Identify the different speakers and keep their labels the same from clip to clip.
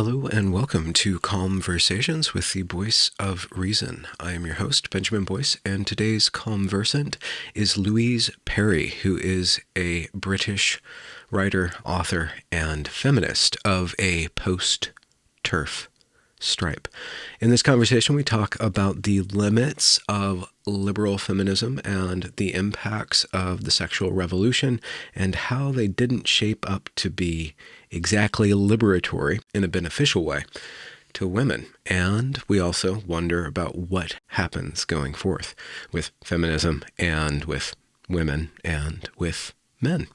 Speaker 1: Hello and welcome to Conversations with the Voice of Reason. I am your host, Benjamin Boyce, and today's conversant is Louise Perry, who is a British writer, author, and feminist of a post-TERF stripe. In this conversation, we talk about the limits of liberal feminism and the impacts of the sexual revolution and how they didn't shape up to be exactly liberatory in a beneficial way to women. And we also wonder about what happens going forth with feminism and with women and with men.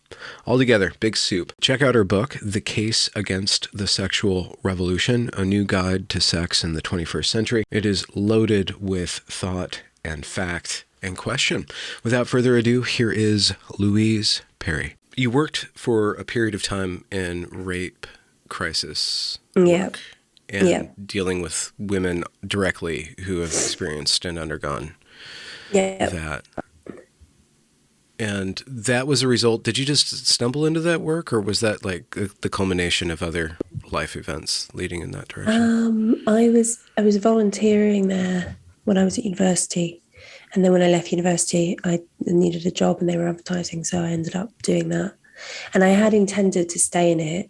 Speaker 1: Altogether, big soup. Check out her book, The Case Against the Sexual Revolution, A New Guide to Sex in the 21st Century. It is loaded with thought and fact and question. Without further ado, here is Louise Perry. You worked for a period of time in rape crisis work and dealing with women directly who have experienced and undergone that. And that was a result. Did you just stumble into that work, or was that like the culmination of other life events leading in that direction?
Speaker 2: I was volunteering there when I was at university. And then when I left university, I needed a job and they were advertising. So I ended up doing that. And I had intended to stay in it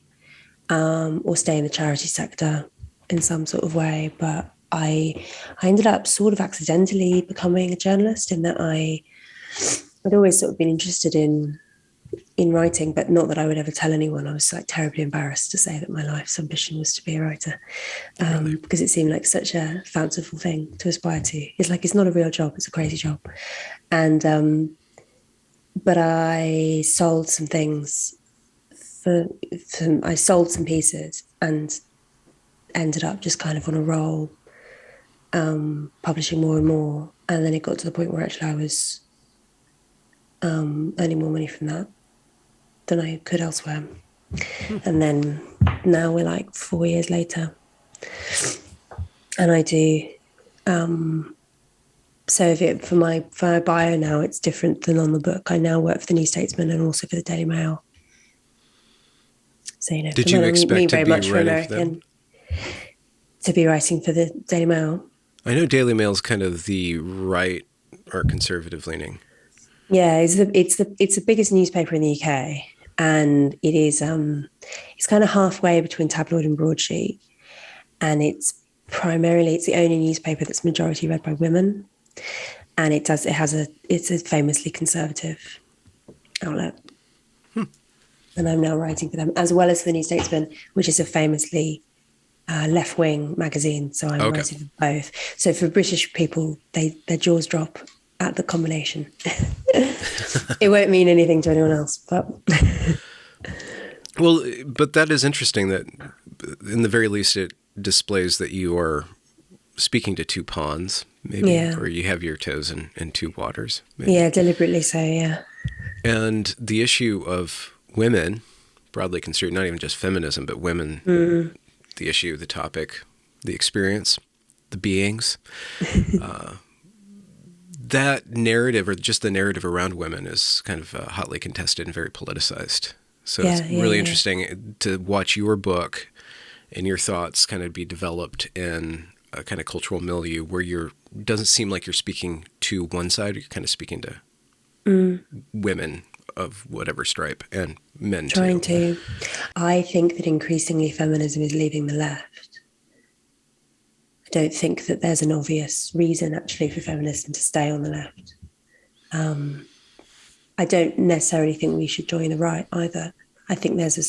Speaker 2: or stay in the charity sector in some sort of way. But I ended up sort of accidentally becoming a journalist in that I'd always sort of been interested in writing, but not that I would ever tell anyone. I was like terribly embarrassed to say that my life's ambition was to be a writer, because it seemed like such a fanciful thing to aspire to. It's like, it's not a real job, it's a crazy job. And but I sold some things I sold some pieces and ended up just kind of on a roll, publishing more and more. And then it got to the point where actually I was earning more money from that than I could elsewhere. And then now we're like 4 years later, and I do so for my bio now, it's different than on the book. I now work for the New Statesman and also for the Daily Mail. So
Speaker 1: did you expect to
Speaker 2: very
Speaker 1: be
Speaker 2: much for
Speaker 1: writing
Speaker 2: American
Speaker 1: for them?
Speaker 2: To be writing for the Daily Mail.
Speaker 1: I know Daily Mail's kind of the right or conservative leaning.
Speaker 2: Yeah, it's the biggest newspaper in the UK, and it is it's kind of halfway between tabloid and broadsheet, and it's the only newspaper that's majority read by women, and it's a famously conservative outlet. And I'm now writing for them, as well as the New Statesman, which is a famously left-wing magazine. So I'm writing for both. So for British people, their jaws drop at the combination. It won't mean anything to anyone else, but
Speaker 1: well, but that is interesting that in the very least it displays that you are speaking to two ponds, maybe, or you have your toes in two waters. Maybe.
Speaker 2: Yeah, deliberately so, yeah.
Speaker 1: And the issue of women, broadly construed, not even just feminism, but women, the issue, the topic, the experience, the beings, that narrative, or just the narrative around women, is kind of hotly contested and very politicized. So it's really interesting to watch your book and your thoughts kind of be developed in a kind of cultural milieu where doesn't seem like you're speaking to one side, you're kind of speaking to women of whatever stripe, and men
Speaker 2: trying
Speaker 1: too.
Speaker 2: I think that increasingly feminism is leaving the left. I don't think that there's an obvious reason actually for feminism to stay on the left. I don't necessarily think we should join the right either. I think there's an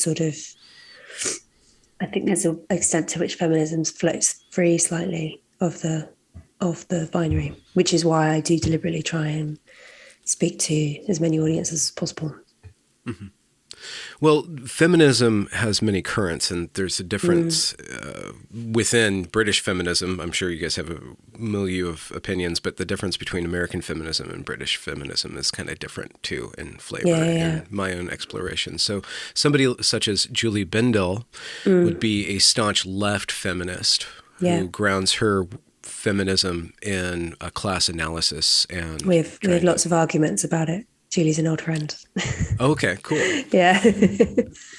Speaker 2: extent to which feminism floats free slightly of the binary, which is why I do deliberately try and speak to as many audiences as possible.
Speaker 1: Mm-hmm. Well, feminism has many currents, and there's a difference within British feminism. I'm sure you guys have a milieu of opinions, but the difference between American feminism and British feminism is kind of different too in flavor and my own exploration. So somebody such as Julie Bindel would be a staunch left feminist who grounds her feminism in a class analysis. And
Speaker 2: we have lots of arguments about it. Julie's an old friend.
Speaker 1: Okay, cool.
Speaker 2: Yeah.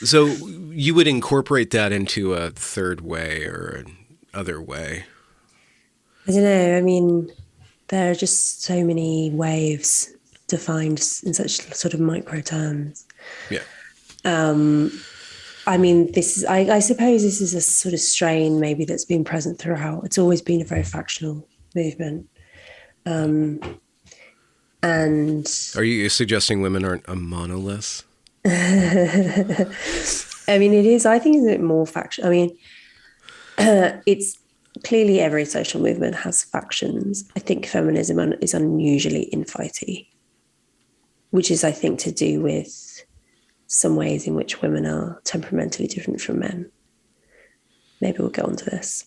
Speaker 1: So you would incorporate that into a third way or an other way?
Speaker 2: I don't know. I mean, there are just so many waves defined in such sort of micro terms.
Speaker 1: Yeah.
Speaker 2: I mean, I suppose this is a sort of strain maybe that's been present throughout. It's always been a very factional movement. And
Speaker 1: Are you suggesting women aren't a monolith?
Speaker 2: I mean, it is, I think, is it more factional? I mean, it's clearly every social movement has factions. I think feminism is unusually infighty, which is, I think, to do with some ways in which women are temperamentally different from men. Maybe we'll get onto this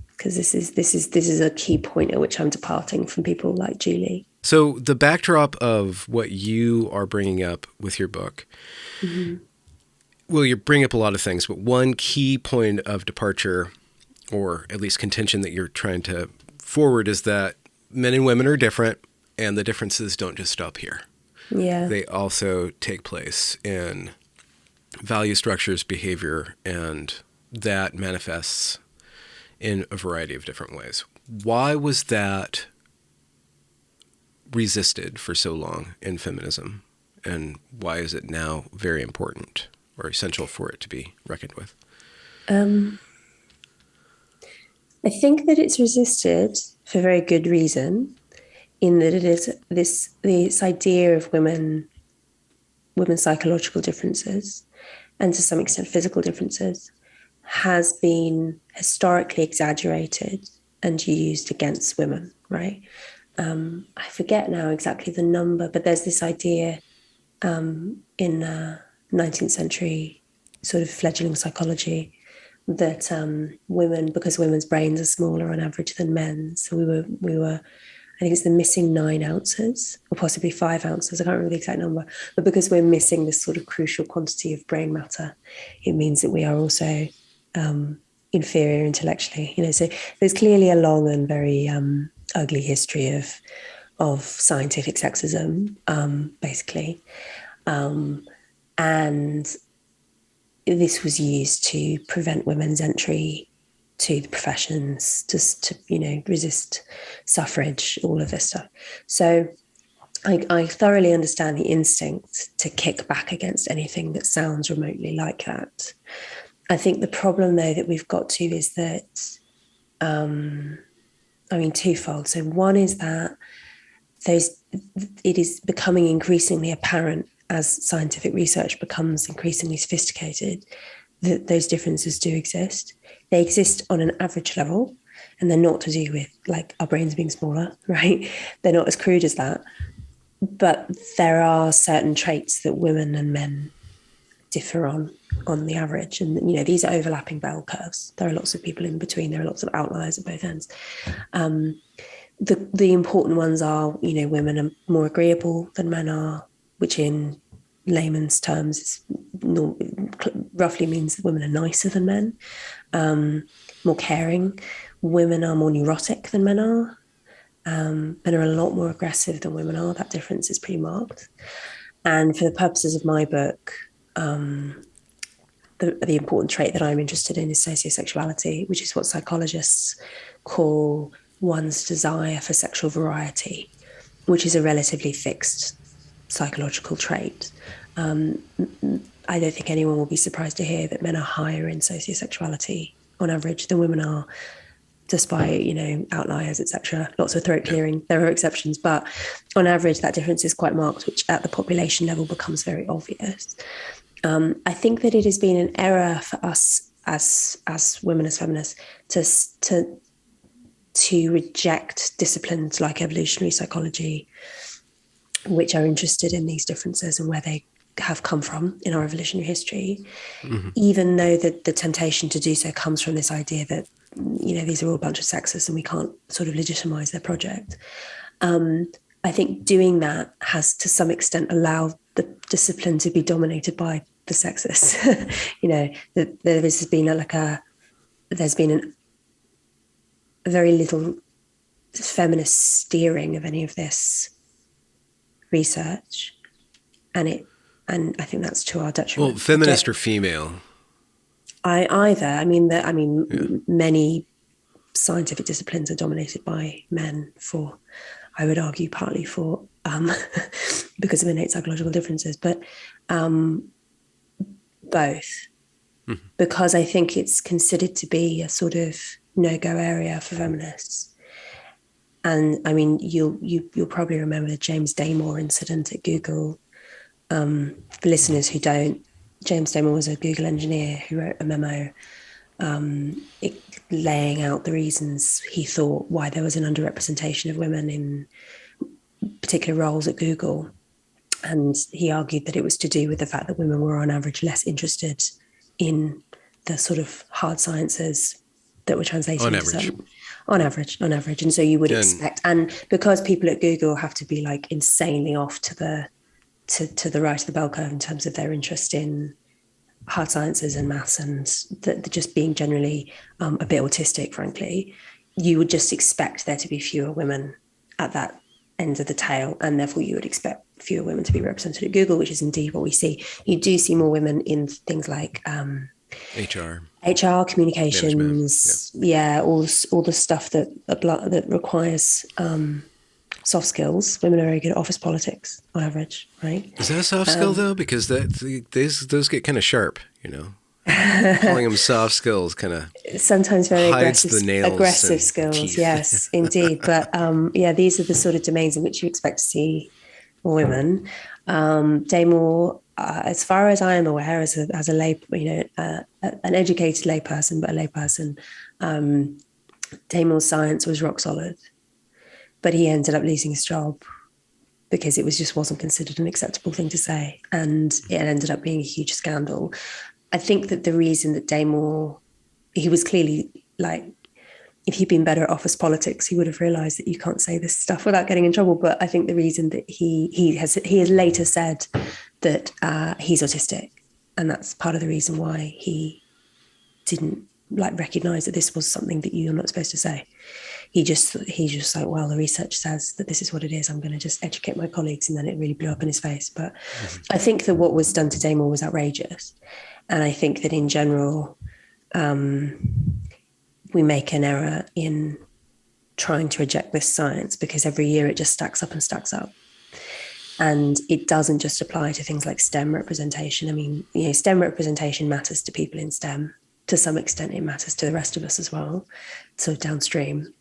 Speaker 2: because this is a key point at which I'm departing from people like Julie.
Speaker 1: So the backdrop of what you are bringing up with your book, well, you bring up a lot of things, but one key point of departure, or at least contention that you're trying to forward, is that men and women are different, and the differences don't just stop here.
Speaker 2: Yeah.
Speaker 1: They also take place in value structures, behavior, and that manifests in a variety of different ways. Why was that resisted for so long in feminism? And why is it now very important or essential for it to be reckoned with?
Speaker 2: I think that it's resisted for very good reason, in that it is this idea of women's psychological differences, and to some extent physical differences, has been historically exaggerated and used against women, right? I forget now exactly the number, but there's this idea in 19th century sort of fledgling psychology that women, because women's brains are smaller on average than men's, so we were, I think it's the missing 9 ounces or possibly 5 ounces, I can't remember the exact number, but because we're missing this sort of crucial quantity of brain matter, it means that we are also inferior intellectually, so there's clearly a long and very ugly history of scientific sexism, basically, and this was used to prevent women's entry to the professions, just to resist suffrage, all of this stuff. So I thoroughly understand the instinct to kick back against anything that sounds remotely like that. I think the problem, though, that we've got to is that, twofold. So one is that it is becoming increasingly apparent as scientific research becomes increasingly sophisticated that those differences do exist. They exist on an average level, and they're not to do with like our brains being smaller, right? They're not as crude as that. But there are certain traits that women and men differ on the average. And, these are overlapping bell curves. There are lots of people in between. There are lots of outliers at both ends. The important ones are, women are more agreeable than men are, which in layman's terms roughly means that women are nicer than men, more caring. Women are more neurotic than men are. Men are a lot more aggressive than women are. That difference is pretty marked. And for the purposes of my book, the important trait that I'm interested in is sociosexuality, which is what psychologists call one's desire for sexual variety, which is a relatively fixed psychological trait. I don't think anyone will be surprised to hear that men are higher in sociosexuality on average than women are, despite, outliers, etc. Lots of throat clearing. There are exceptions, but on average, that difference is quite marked, which at the population level becomes very obvious. I think that it has been an error for us as women, as feminists, to reject disciplines like evolutionary psychology, which are interested in these differences and where they have come from in our evolutionary history, even though the temptation to do so comes from this idea that, these are all a bunch of sexists and we can't sort of legitimize their project. I think doing that has to some extent allowed the discipline to be dominated by the sexists. There's been a very little feminist steering of any of this research. and I think that's to our detriment.
Speaker 1: Well, feminist or female?
Speaker 2: Either.
Speaker 1: Yeah.
Speaker 2: Many scientific disciplines are dominated by men for, I would argue, partly for because of innate psychological differences, but both. Mm-hmm. Because I think it's considered to be a sort of no-go area for feminists. And I mean, you'll probably remember the James Damore incident at Google. For listeners who don't, James Damore was a Google engineer who wrote a memo laying out the reasons he thought why there was an underrepresentation of women in particular roles at Google. And he argued that it was to do with the fact that women were on average less interested in the sort of hard sciences that were translated
Speaker 1: on
Speaker 2: into
Speaker 1: average.
Speaker 2: certain, on average. And so you would expect, and because people at Google have to be like insanely off to the right of the bell curve in terms of their interest in hard sciences and maths, and just being generally a bit autistic, frankly, you would just expect there to be fewer women at that end of the tail, and therefore you would expect fewer women to be represented at Google, which is indeed what we see. You do see more women in things like HR, communications, all the stuff that requires soft skills. Women are very good at office politics on average, right?
Speaker 1: Is that a soft skill though? Because those get kind of sharp, you know. Calling them soft skills kind of
Speaker 2: sometimes very
Speaker 1: aggressive
Speaker 2: skills.
Speaker 1: Teeth.
Speaker 2: Yes, indeed. But these are the sort of domains in which you expect to see more women. Damore, as far as I am aware, as a lay, an educated layperson, but a layperson, Damore's science was rock solid, but he ended up losing his job because it wasn't considered an acceptable thing to say, and it ended up being a huge scandal. I think that the reason that Damore, he was clearly like, if he'd been better at office politics, he would have realized that you can't say this stuff without getting in trouble. But I think the reason that he has later said that he's autistic, and that's part of the reason why he didn't recognize that this was something that you're not supposed to say. He's just like, well, the research says that this is what it is. I'm going to just educate my colleagues, and then it really blew up in his face. But I think that what was done to Damore was outrageous. And I think that in general, we make an error in trying to reject this science because every year it just stacks up and stacks up. And it doesn't just apply to things like STEM representation. I mean, STEM representation matters to people in STEM. To some extent, it matters to the rest of us as well, sort of downstream.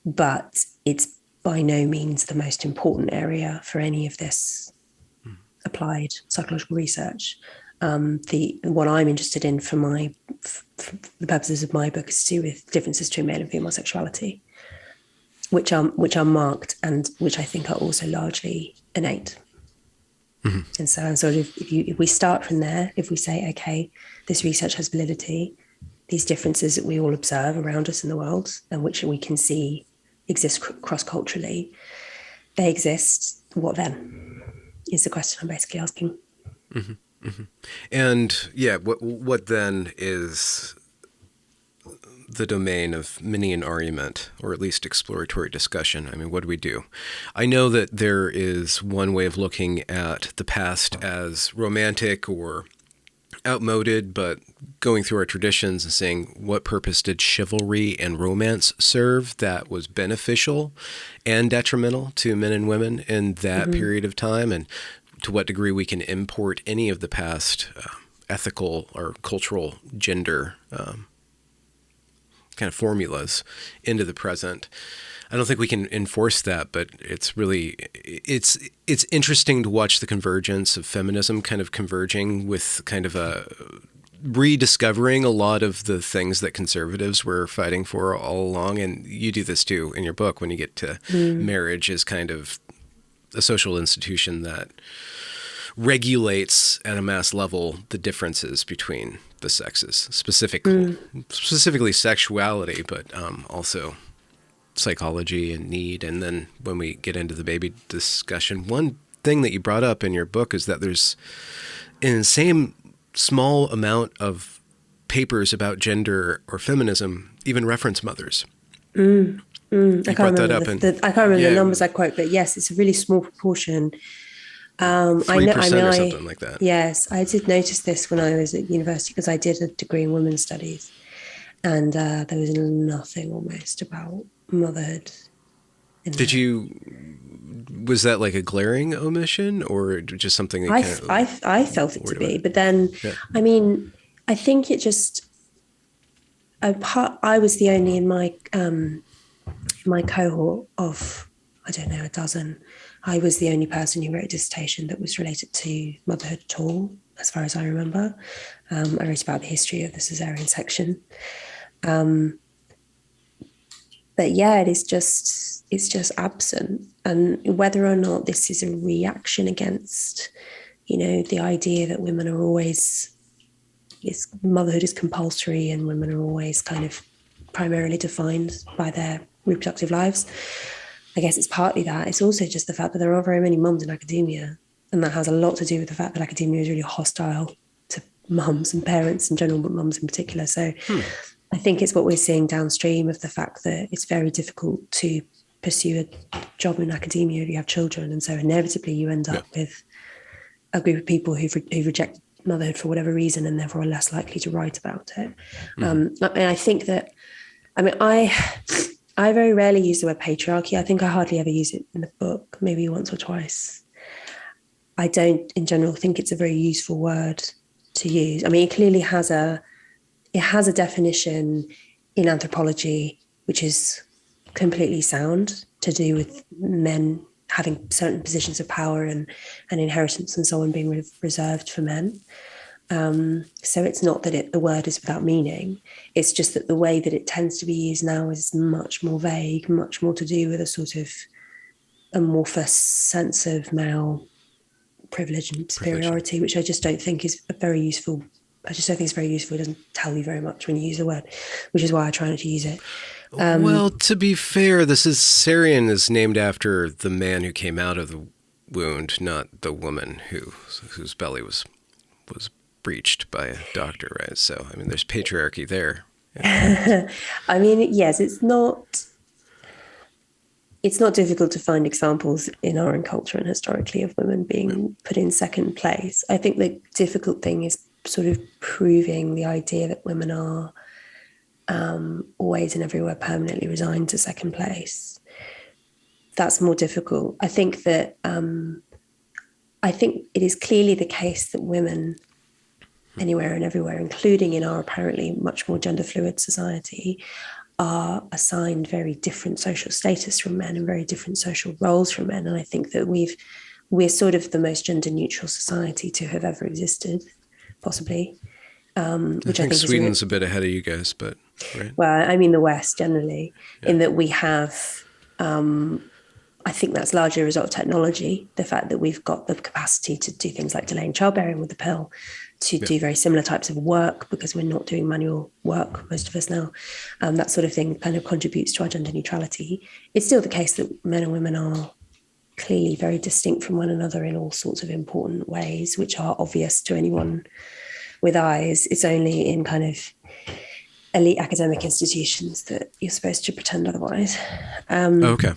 Speaker 2: But it's by no means the most important area for any of this applied psychological research. What I'm interested in for the purposes of my book is to do with differences between male and female sexuality, which are marked and which I think are also largely innate. Mm-hmm. And so sort of if we start from there, if we say, okay, this research has validity, these differences that we all observe around us in the world and which we can see exist cross-culturally, they exist, what then? Is the question I'm basically asking.
Speaker 1: Mm-hmm. Mm-hmm. And what then is the domain of many an argument, or at least exploratory discussion? I mean, what do we do? I know that there is one way of looking at the past as romantic or outmoded, but going through our traditions and saying, what purpose did chivalry and romance serve that was beneficial and detrimental to men and women in that period of time, and to what degree we can import any of the past ethical or cultural gender kind of formulas into the present. I don't think we can enforce that, but it's interesting to watch the convergence of feminism kind of converging with kind of a rediscovering a lot of the things that conservatives were fighting for all along. And you do this too in your book when you get to marriage as kind of a social institution that regulates at a mass level the differences between the sexes, specifically sexuality, but also psychology and need. And then when we get into the baby discussion, one thing that you brought up in your book is that there's an insane small amount of papers about gender or feminism even reference mothers.
Speaker 2: I can't remember the numbers I quote, but yes, it's a really small proportion. I know. I
Speaker 1: 3%
Speaker 2: mean,
Speaker 1: or something like that.
Speaker 2: yes, I did notice this when I was at university because I did a degree in women's studies, and there was nothing almost about motherhood in
Speaker 1: Did
Speaker 2: there.
Speaker 1: you, was that like a glaring omission or just something that you kind of
Speaker 2: I felt it to
Speaker 1: worried
Speaker 2: be,
Speaker 1: about?
Speaker 2: but then,
Speaker 1: Yeah.
Speaker 2: I mean, I think it just. I was the only in my cohort of, I don't know, a dozen. I was the only person who wrote a dissertation that was related to motherhood at all, as far as I remember. I wrote about the history of the cesarean section. But yeah, it's just absent. And whether or not this is a reaction against, the idea that women are always, motherhood is compulsory and women are always kind of primarily defined by their reproductive lives. I guess it's partly that. It's also just the fact that there aren't very many mums in academia. And that has a lot to do with the fact that academia is really hostile to mums and parents in general, but mums in particular. So I think it's what we're seeing downstream of the fact that it's very difficult to pursue a job in academia if you have children. And so inevitably you end up with a group of people who've rejected motherhood for whatever reason and therefore are less likely to write about it. And I think that, I very rarely use the word patriarchy. I think I hardly ever use it in the book, maybe once or twice. I don't, in general, think it's a very useful word to use. I mean, it clearly has a definition in anthropology, which is completely sound, to do with men having certain positions of power and inheritance and so on being reserved for men. So it's not that the word is without meaning. It's just that the way that it tends to be used now is much more vague, much more to do with a sort of amorphous sense of male privilege and superiority, which I just don't think is very useful. I just don't think it's very useful. It doesn't tell you very much when you use the word, which is why I try not to use it.
Speaker 1: Well, to be fair, the cesarean is named after the man who came out of the wound, not the woman whose belly was breached by a doctor, right? So, I mean, there's patriarchy there. Yeah.
Speaker 2: I mean, yes, it's not difficult to find examples in our own culture and historically of women being put in second place. I think the difficult thing is sort of proving the idea that women are always and everywhere permanently resigned to second place. That's more difficult. I think that it is clearly the case that women anywhere and everywhere, including in our apparently much more gender fluid society, are assigned very different social status from men and very different social roles from men. And I think that we're sort of the most gender neutral society to have ever existed, possibly. Which I think
Speaker 1: Sweden's a bit ahead of you guys, but right.
Speaker 2: Well, I mean the West generally, in that we have. I think that's largely a result of technology. The fact that we've got the capacity to do things like delaying childbearing with the pill, to do very similar types of work because we're not doing manual work, most of us now. That sort of thing kind of contributes to our gender neutrality. It's still the case that men and women are clearly very distinct from one another in all sorts of important ways, which are obvious to anyone with eyes. It's only in kind of elite academic institutions that you're supposed to pretend otherwise.
Speaker 1: Okay.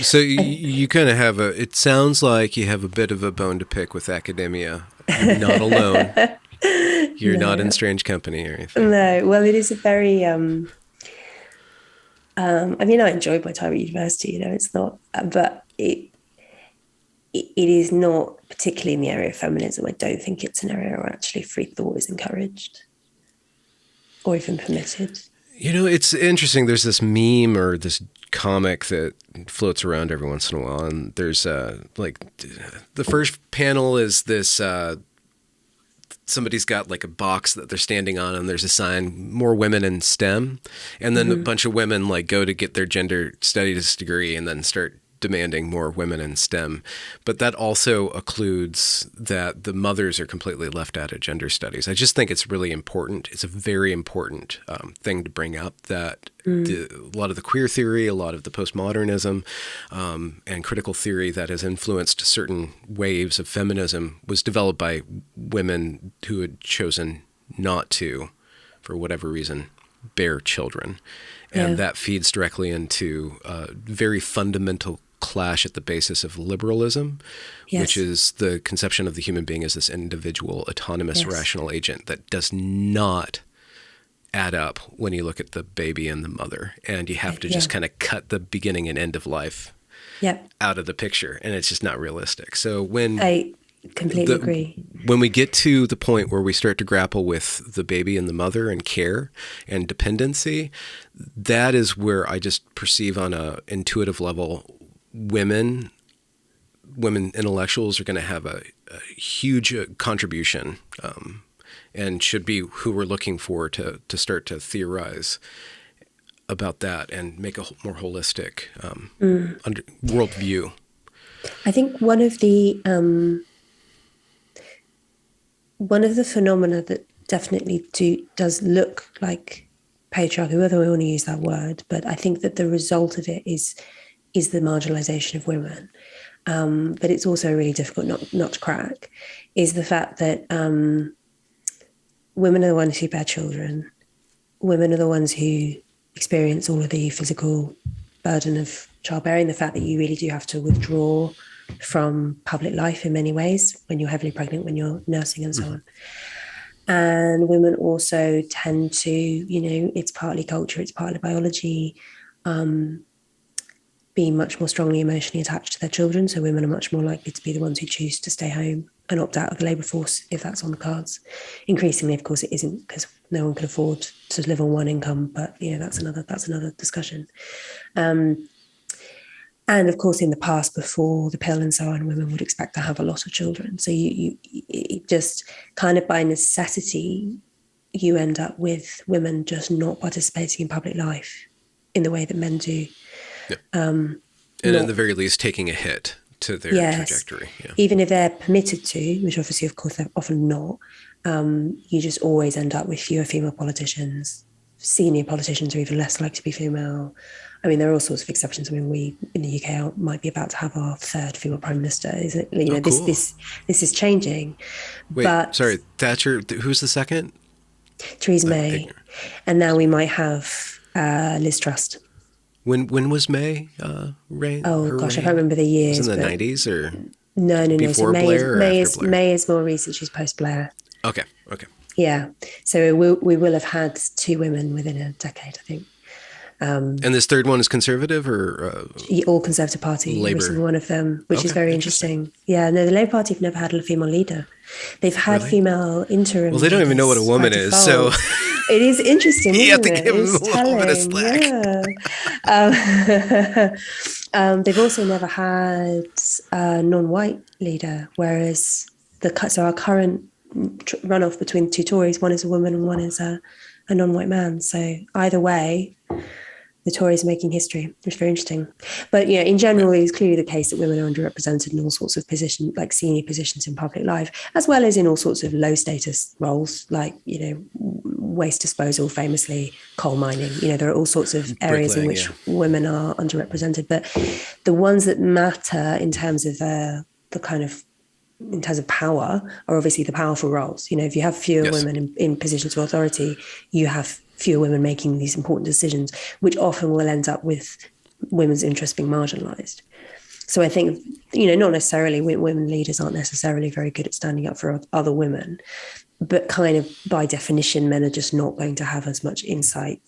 Speaker 1: So you kind of have it sounds like you have a bit of a bone to pick with academia. You're not alone. You're not in strange company or anything.
Speaker 2: No, well, it is a very, I mean, I enjoyed my time at university, it's not, but it is not particularly in the area of feminism. I don't think it's an area where actually free thought is encouraged or even permitted. It's
Speaker 1: interesting. There's this meme or this comic that floats around every once in a while, and there's like the first panel is this somebody's got like a box that they're standing on, and there's a sign, more women in STEM, and then a bunch of women like go to get their gender studies degree and then start demanding more women in STEM. But that also occludes that the mothers are completely left out of gender studies. I just think it's really important. It's a very important thing to bring up, that a lot of the queer theory, a lot of the postmodernism and critical theory that has influenced certain waves of feminism was developed by women who had chosen not to, for whatever reason, bear children. And that feeds directly into very fundamental clash at the basis of liberalism, which
Speaker 2: Yes.
Speaker 1: is the conception of the human being as this individual, autonomous,
Speaker 2: Yes.
Speaker 1: rational agent that does not add up when you look at the baby and the mother. And you have to
Speaker 2: Yeah.
Speaker 1: just kind of cut the beginning and end of life
Speaker 2: Yep.
Speaker 1: out of the picture, and it's just not realistic. So when
Speaker 2: I completely agree.
Speaker 1: when we get to the point where we start to grapple with the baby and the mother and care and dependency, that is where I just perceive on a intuitive level, women intellectuals are going to have a huge contribution, and should be who we're looking for to start to theorize about that and make a more holistic worldview.
Speaker 2: I think one of the phenomena that definitely does look like patriarchy, whether we want to use that word, but I think that the result of it is the marginalization of women. But it's also really difficult not to crack, is the fact that women are the ones who bear children. Women are the ones who experience all of the physical burden of childbearing, the fact that you really do have to withdraw from public life in many ways when you're heavily pregnant, when you're nursing and so on. And women also tend to, it's partly culture, it's partly biology, be much more strongly emotionally attached to their children. So women are much more likely to be the ones who choose to stay home and opt out of the labour force if that's on the cards. Increasingly, of course, it isn't, because no one can afford to live on one income. But that's another discussion. And of course, in the past, before the pill and so on, women would expect to have a lot of children. So you just kind of by necessity, you end up with women just not participating in public life in the way that men do.
Speaker 1: Yep. And at the very least, taking a hit to their trajectory. Yeah.
Speaker 2: Even if they're permitted to, which obviously, of course, they're often not, you just always end up with fewer female politicians. Senior politicians are even less likely to be female. I mean, there are all sorts of exceptions. I mean, we in the UK might be about to have our third female prime minister. Isn't it?
Speaker 1: Cool.
Speaker 2: This is changing.
Speaker 1: Wait,
Speaker 2: but
Speaker 1: sorry, Thatcher. Who's the second?
Speaker 2: Theresa May, and now we might have Liz Truss.
Speaker 1: When was May reign?
Speaker 2: Oh gosh, I can't remember the years.
Speaker 1: Was it in the 90s or
Speaker 2: no?
Speaker 1: Before
Speaker 2: So
Speaker 1: Blair or after Blair?
Speaker 2: May is more recent. She's post Blair.
Speaker 1: Okay.
Speaker 2: Yeah, so we will have had two women within a decade, I think.
Speaker 1: And this third one is conservative or
Speaker 2: all Conservative Party,
Speaker 1: Labour?
Speaker 2: every single one of them, which is very interesting. Yeah, no, the Labour Party have never had a female leader. They've had female interim.
Speaker 1: Well, they don't even know what a woman is, so
Speaker 2: it is interesting.
Speaker 1: You have to
Speaker 2: isn't it?
Speaker 1: give them
Speaker 2: It's
Speaker 1: a little bit of slack.
Speaker 2: Yeah. They've also never had a non-white leader, whereas our current runoff between two Tories, one is a woman and one is a non-white man. So either way, the Tories are making history, which is very interesting. But in general, it's clearly the case that women are underrepresented in all sorts of positions, like senior positions in public life, as well as in all sorts of low status roles, like waste disposal, famously coal mining. There are all sorts of areas in which women are underrepresented. But the ones that matter in terms of in terms of power are obviously the powerful roles. If you have fewer women in positions of authority, you have fewer women making these important decisions, which often will end up with women's interests being marginalized. So I think, not necessarily women leaders aren't necessarily very good at standing up for other women, but kind of by definition, men are just not going to have as much insight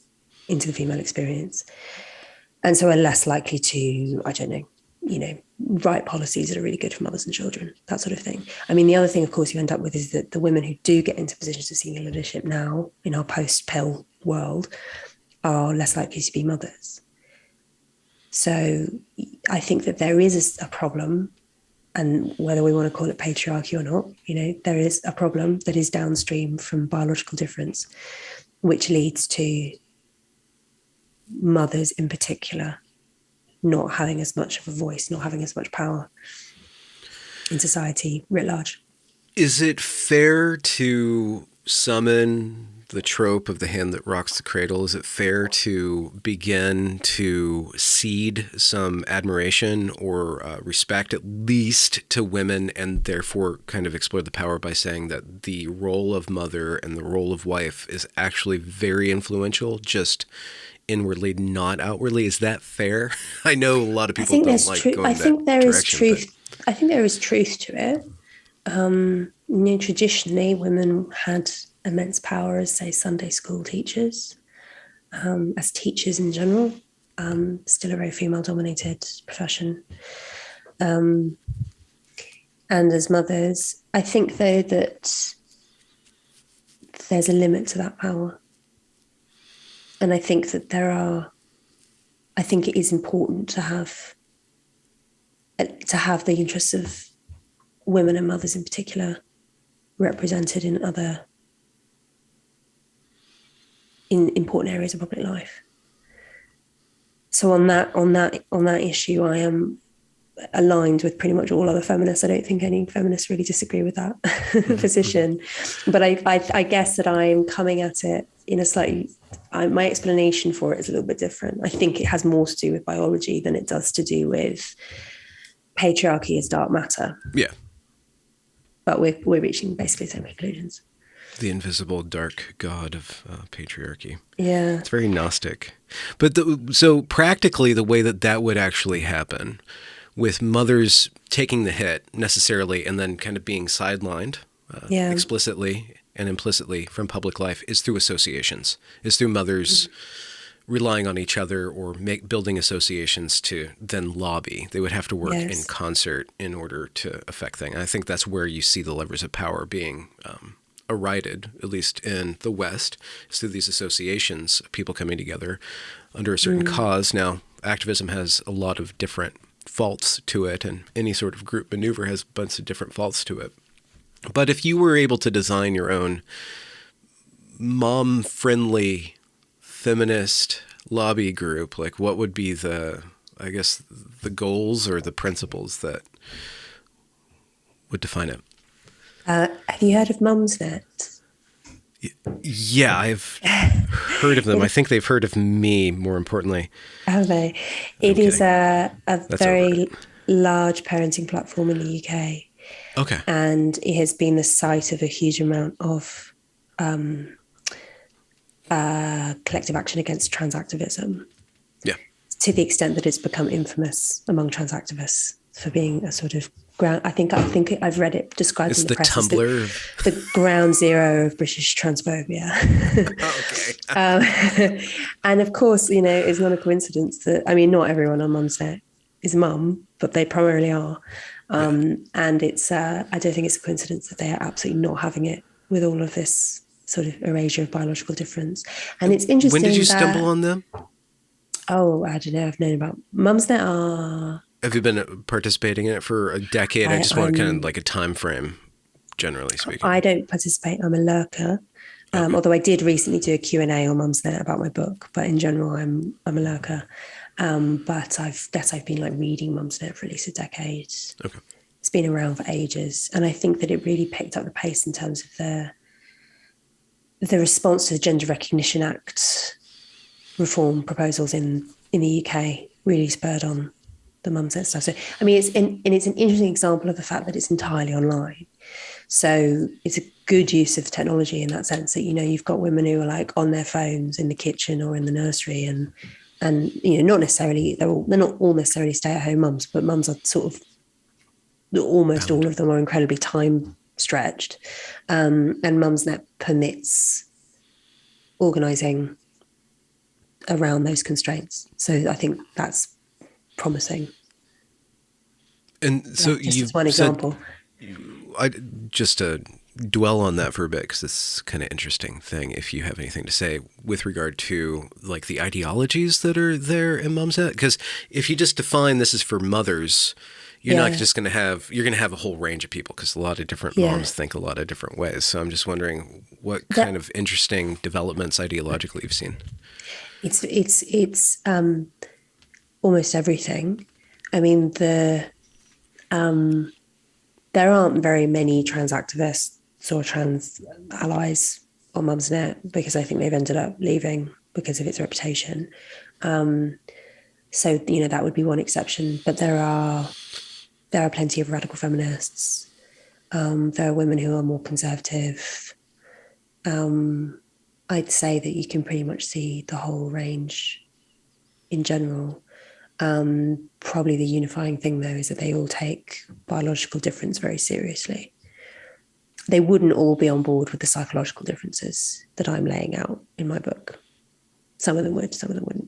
Speaker 2: into the female experience. And so are less likely to, write policies that are really good for mothers and children, that sort of thing. I mean, the other thing, of course, you end up with is that the women who do get into positions of senior leadership now in our post-pill world are less likely to be mothers. So I think that there is a problem, and whether we want to call it patriarchy or not, there is a problem that is downstream from biological difference, which leads to mothers in particular not having as much of a voice, not having as much power in society writ large.
Speaker 1: Is it fair to summon the trope of the hand that rocks the cradle, is it fair to begin to cede some admiration or respect, at least to women, and therefore kind of explore the power by saying that the role of mother and the role of wife is actually very influential, just inwardly, not outwardly? Is that fair? I know a lot of people don't like going that direction.
Speaker 2: I think there is truth to it. Traditionally, women had immense power as, say, Sunday school teachers, as teachers in general, still a very female-dominated profession. And as mothers, I think, though, that there's a limit to that power. And I think that I think it is important to have the interests of women and mothers in particular represented in important areas of public life. So on that issue, I am aligned with pretty much all other feminists. I don't think any feminists really disagree with that position. But I guess that I'm coming at it in a slightly, my explanation for it is a little bit different. I think it has more to do with biology than it does to do with patriarchy as dark matter.
Speaker 1: Yeah. But
Speaker 2: we're reaching basically the same conclusions.
Speaker 1: The invisible dark god of patriarchy.
Speaker 2: Yeah.
Speaker 1: It's very Gnostic. But so practically the way that would actually happen, with mothers taking the hit necessarily and then kind of being sidelined explicitly and implicitly from public life, is through associations, is through mothers relying on each other or building associations to then lobby. They would have to work in concert in order to affect things. I think that's where you see the levers of power being eroded, at least in the West, is through these associations, people coming together under a certain cause. Now, activism has a lot of different faults to it, and any sort of group maneuver has a bunch of different faults to it. But if you were able to design your own mom-friendly feminist lobby group, like what would be the goals or the principles that would define it?
Speaker 2: Have you heard of Mumsnet?
Speaker 1: Yeah, I've heard of them. I think they've heard of me, more importantly.
Speaker 2: Have they? It is a very large parenting platform in the UK.
Speaker 1: Okay.
Speaker 2: And it has been the site of a huge amount of collective action against trans activism. Yeah. To the extent that it's become infamous among trans activists for being a sort of ground. I think I've read it described in the press as the ground zero of British transphobia. Okay. And of course, it's not a coincidence that, not everyone on Mumsnet is a mum, but they primarily are. And it's, I don't think it's a coincidence that they are absolutely not having it with all of this sort of erasure of biological difference. And it's interesting.
Speaker 1: When did you stumble on them?
Speaker 2: Oh, I don't know. I've known about Mumsnet.
Speaker 1: Have you been participating in it for a decade? I just want kind of like a time frame, generally speaking.
Speaker 2: I don't participate. I'm a lurker. Although I did recently do a Q&A on Mumsnet about my book, but in general, I'm a lurker. But I've been like reading Mumsnet for at least a decade. Okay. It's been around for ages. And I think that it really picked up the pace in terms of the response to the Gender Recognition Act reform proposals in the UK really spurred on the Mumsnet stuff. So, it's an interesting example of the fact that it's entirely online. So it's a good use of technology in that sense that, you've got women who are like on their phones in the kitchen or in the nursery and not necessarily, they're not all necessarily stay-at-home mums, but mums are sort of, almost all of them are incredibly time stretched. And Mumsnet permits organising around those constraints. So I think that's promising.
Speaker 1: And so
Speaker 2: just one example.
Speaker 1: Just to dwell on that for a bit, because it's kind of interesting thing, if you have anything to say with regard to like the ideologies that are there in Mumsnet. Because if you just define this is for mothers, you're not just going to have, you're going to have a whole range of people, because a lot of different moms think a lot of different ways. So I'm just wondering what kind of interesting developments ideologically you've seen.
Speaker 2: It's almost everything. There aren't very many trans activists or trans allies on Mumsnet because I think they've ended up leaving because of its reputation. So that would be one exception. But there are plenty of radical feminists. There are women who are more conservative. I'd say that you can pretty much see the whole range in general. Probably the unifying thing, though, is that they all take biological difference very seriously. They wouldn't all be on board with the psychological differences that I'm laying out in my book. Some of them would, some of them wouldn't.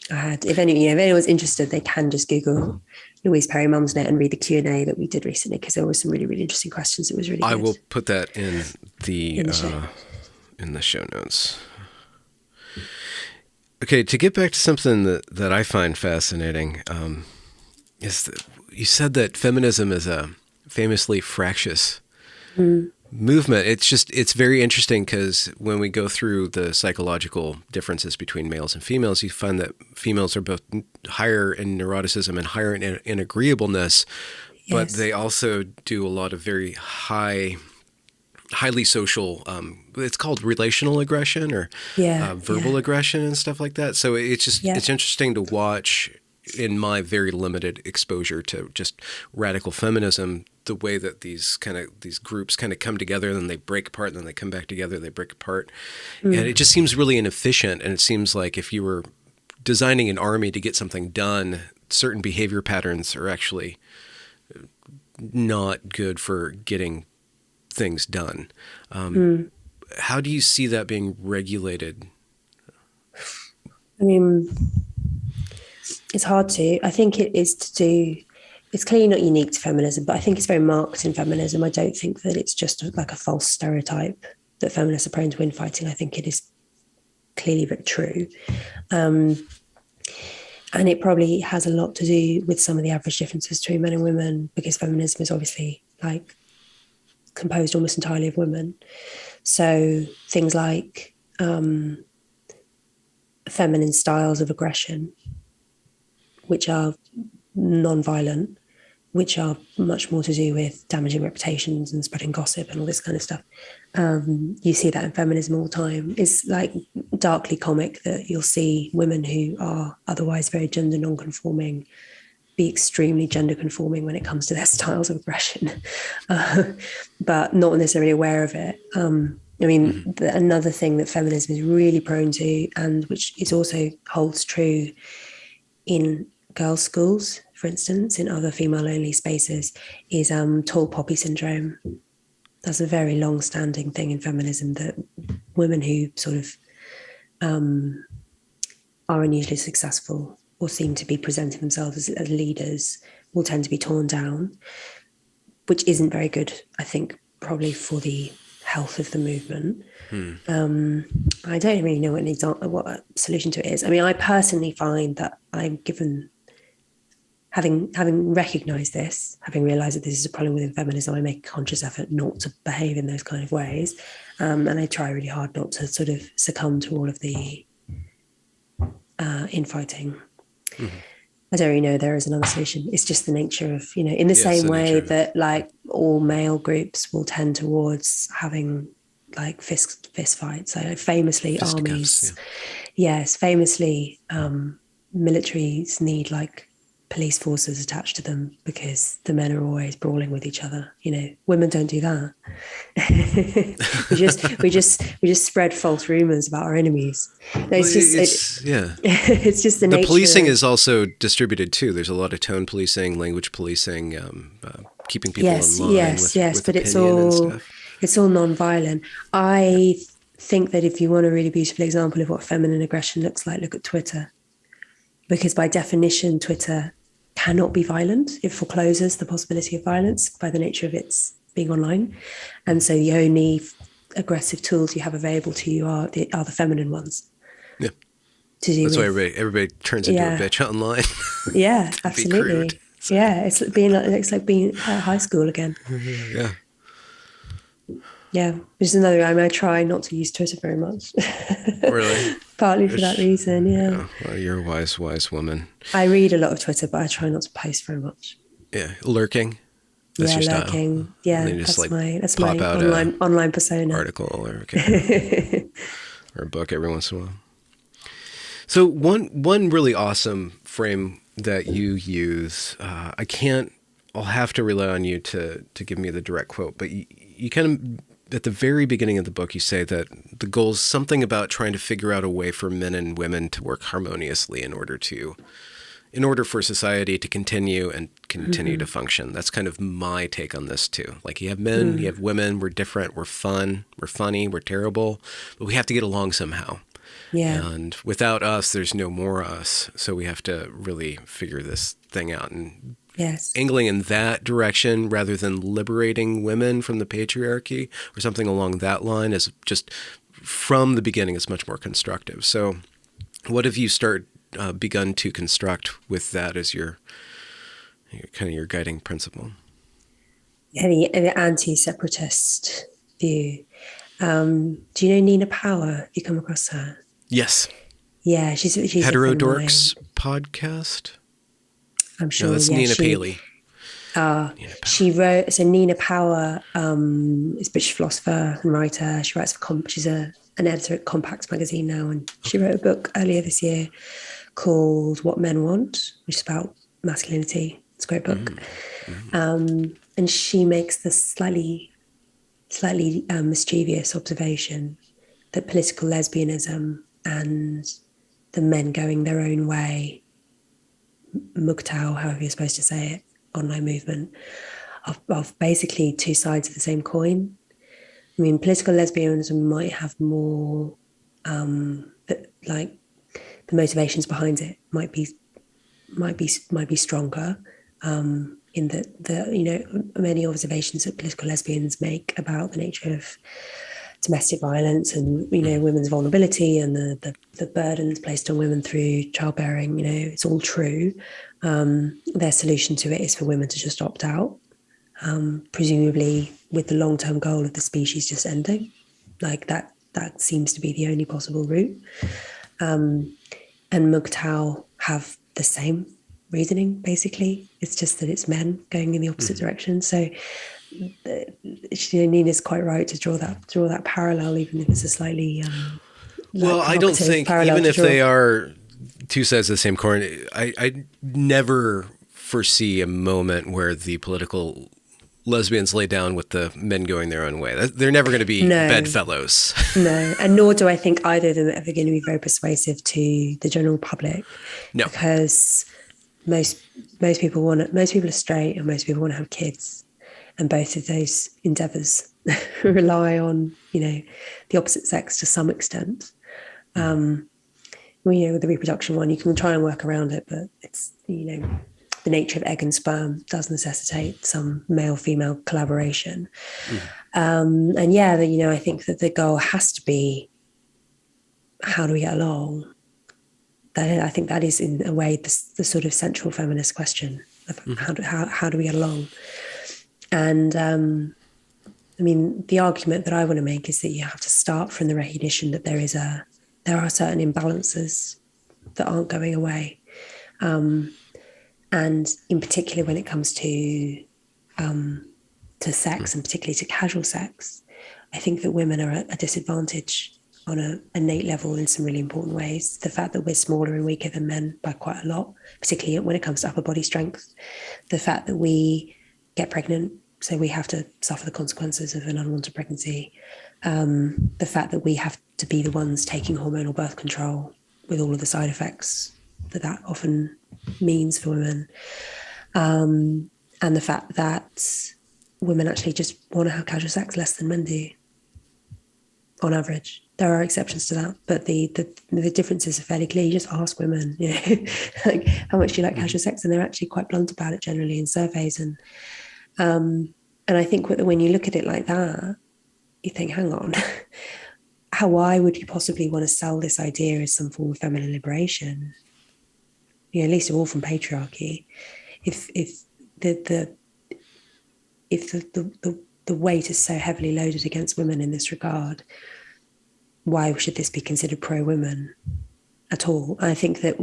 Speaker 2: If anyone's interested, they can just Google Louise Perry Mumsnet and read the Q&A that we did recently, because there were some really, really interesting questions. It was really good.
Speaker 1: I will put that in the show notes. Okay, to get back to something that I find fascinating, is that you said that feminism is a famously fractious movement. It's very interesting because when we go through the psychological differences between males and females, you find that females are both higher in neuroticism and higher in agreeableness, but they also do a lot of very highly social, it's called relational aggression or verbal aggression and stuff like that. So it's interesting to watch, in my very limited exposure to just radical feminism, the way that these groups kind of come together, and then they break apart, and then they come back together, they break apart. And it just seems really inefficient. And it seems like if you were designing an army to get something done, certain behavior patterns are actually not good for getting things done. How do you see that being regulated?
Speaker 2: I mean, it's hard to. I think it's clearly not unique to feminism, but I think it's very marked in feminism. I don't think that it's just like a false stereotype that feminists are prone to infighting. I think it is clearly very true. And it probably has a lot to do with some of the average differences between men and women, because feminism is obviously composed almost entirely of women. So things like feminine styles of aggression, which are non-violent, which are much more to do with damaging reputations and spreading gossip and all this kind of stuff. You see that in feminism all the time. It's like darkly comic that you'll see women who are otherwise very gender non-conforming be extremely gender conforming when it comes to their styles of aggression, but not necessarily aware of it. Another thing that feminism is really prone to, and which is also holds true in girls' schools, for instance, in other female-only spaces, is tall poppy syndrome. That's a very long-standing thing in feminism, that women who sort of are unusually successful or seem to be presenting themselves as leaders will tend to be torn down, which isn't very good, I think, probably for the health of the movement. I don't really know what a solution to it is. I mean, I personally find that I'm given, having recognised this, having realised that this is a problem within feminism, I make a conscious effort not to behave in those kind of ways. And I try really hard not to sort of succumb to all of the infighting. I don't really know there is another solution. It's just the nature of, in the same way that all male groups will tend towards having fist fights. So famously armies. Famously militaries need police forces attached to them because the men are always brawling with each other. Women don't do that. we just spread false rumors about our enemies. It's just the nature.
Speaker 1: The policing is also distributed too. There's a lot of tone policing, language policing, keeping people in line with
Speaker 2: but it's all non-violent. I think that if you want a really beautiful example of what feminine aggression looks like, look at Twitter. Because by definition, Twitter cannot be violent. It forecloses the possibility of violence by the nature of its being online. And so the only aggressive tools you have available to you are the feminine ones.
Speaker 1: Yeah. That's why everybody turns into a bitch online.
Speaker 2: Yeah, absolutely. Yeah, it's like being at high school again.
Speaker 1: Yeah.
Speaker 2: Yeah, which is another. I try not to use Twitter very much.
Speaker 1: Really?
Speaker 2: Partly for that reason, yeah.
Speaker 1: Well, you're a wise woman.
Speaker 2: I read a lot of Twitter, but I try not to post very much.
Speaker 1: Yeah, lurking. That's
Speaker 2: Yeah,
Speaker 1: your style.
Speaker 2: lurking.
Speaker 1: And
Speaker 2: Yeah,
Speaker 1: then you just like
Speaker 2: that's
Speaker 1: pop
Speaker 2: my
Speaker 1: out a
Speaker 2: online persona.
Speaker 1: article or or a book every once in a while. So one really awesome frame that you use, I'll have to rely on you to give me the direct quote, but you kind of, at the very beginning of the book, you say that the goal is something about trying to figure out a way for men and women to work harmoniously in order for society to continue to function. That's kind of my take on this too. Like, you have men, you have women, we're different, we're fun, we're funny, we're terrible, but we have to get along somehow.
Speaker 2: Yeah.
Speaker 1: And without us, there's no more us. So we have to really figure this thing out. And
Speaker 2: Yes.
Speaker 1: angling in that direction rather than liberating women from the patriarchy or something along that line is just, from the beginning, is much more constructive. So what have you begun to construct with that as your kind of your guiding principle?
Speaker 2: Yeah, the anti-separatist view. Do you know Nina Power? Have you come across her?
Speaker 1: Yes.
Speaker 2: Yeah, she's a friend of mine.
Speaker 1: Heterodorks podcast?
Speaker 2: I'm sure.
Speaker 1: No, that's
Speaker 2: Yeah,
Speaker 1: Nina Paley.
Speaker 2: She wrote. So Nina Power is a British philosopher and writer. She writes for she's an editor at Compact magazine now, and she wrote a book earlier this year called "What Men Want," which is about masculinity. It's a great book. And she makes this slightly mischievous observation that political lesbianism and the men going their own way, MGTOW, however you're supposed to say it, online movement, of basically two sides of the same coin. I mean, political lesbianism might have more, but like the motivations behind it might be stronger. In the many observations that political lesbians make about the nature of domestic violence and women's vulnerability and the burdens placed on women through childbearing, it's all true. Their solution to it is for women to just opt out, presumably with the long-term goal of the species just ending. Like that seems to be the only possible route. And MGTOW have the same reasoning, basically. It's just that it's men going in the opposite direction. So Nina's quite right to draw that parallel, even if it's a slightly
Speaker 1: well, I don't think, even if they are two sides of the same coin, I never foresee a moment where the political lesbians lay down with the men going their own way. They're never going to be bedfellows.
Speaker 2: No, and nor do I think either of them are ever going to be very persuasive to the general public.
Speaker 1: No,
Speaker 2: because most people are straight and most people want to have kids, and both of those endeavors rely on the opposite sex to some extent. With the reproduction one, you can try and work around it, but it's the nature of egg and sperm does necessitate some male-female collaboration. And I think that the goal has to be, how do we get along? I think that is, in a way, the sort of central feminist question of how do we get along? And the argument that I want to make is that you have to start from the recognition that there are certain imbalances that aren't going away, and in particular when it comes to sex, and particularly to casual sex, I think that women are at a disadvantage on an innate level in some really important ways. The fact that we're smaller and weaker than men by quite a lot, particularly when it comes to upper body strength. The fact that we get pregnant, so we have to suffer the consequences of an unwanted pregnancy. The fact that we have to be the ones taking hormonal birth control with all of the side effects that often means for women. And the fact that women actually just want to have casual sex less than men do, on average. There are exceptions to that, but the differences are fairly clear. You just ask women, like, how much do you like casual sex, and they're actually quite blunt about it generally in surveys. And I think when you look at it like that, you think, hang on, why would you possibly want to sell this idea as some form of feminine liberation? Least of all from patriarchy. If the weight is so heavily loaded against women in this regard, why should this be considered pro-women at all? I think that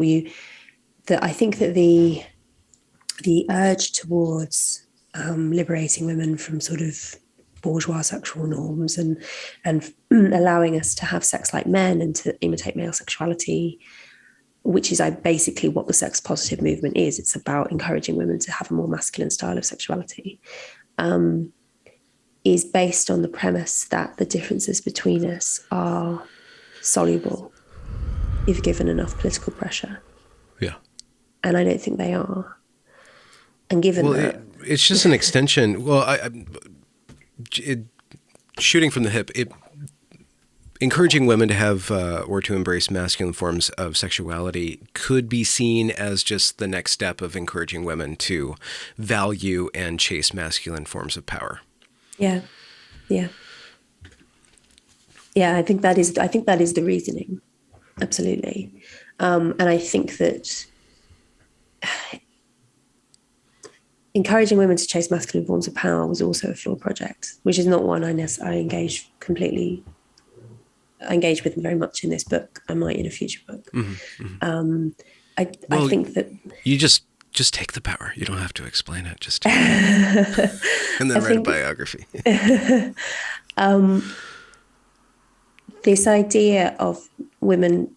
Speaker 2: the urge towards liberating women from sort of bourgeois sexual norms and allowing us to have sex like men and to imitate male sexuality, which is basically what the sex positive movement is. It's about encouraging women to have a more masculine style of sexuality, is based on the premise that the differences between us are soluble if given enough political pressure.
Speaker 1: Yeah.
Speaker 2: And I don't think they are. And given that...
Speaker 1: It's just an extension. Well, shooting from the hip, encouraging women to have or to embrace masculine forms of sexuality could be seen as just the next step of encouraging women to value and chase masculine forms of power. Yeah.
Speaker 2: I think that is the reasoning. Absolutely. And I think that encouraging women to chase masculine forms of power was also a flawed project, which is not one I engage with very much in this book. I might in a future book. I think that
Speaker 1: you just take the power. You don't have to explain it. Just take it. And then write a biography.
Speaker 2: This idea of women,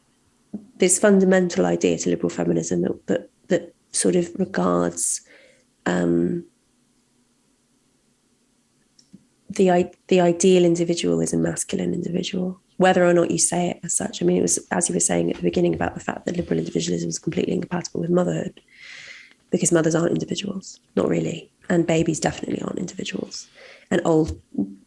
Speaker 2: this fundamental idea to liberal feminism that sort of regards the ideal individual is a masculine individual, whether or not you say it as such. I mean, it was, as you were saying at the beginning, about the fact that liberal individualism is completely incompatible with motherhood, because mothers aren't individuals, not really, and babies definitely aren't individuals, and old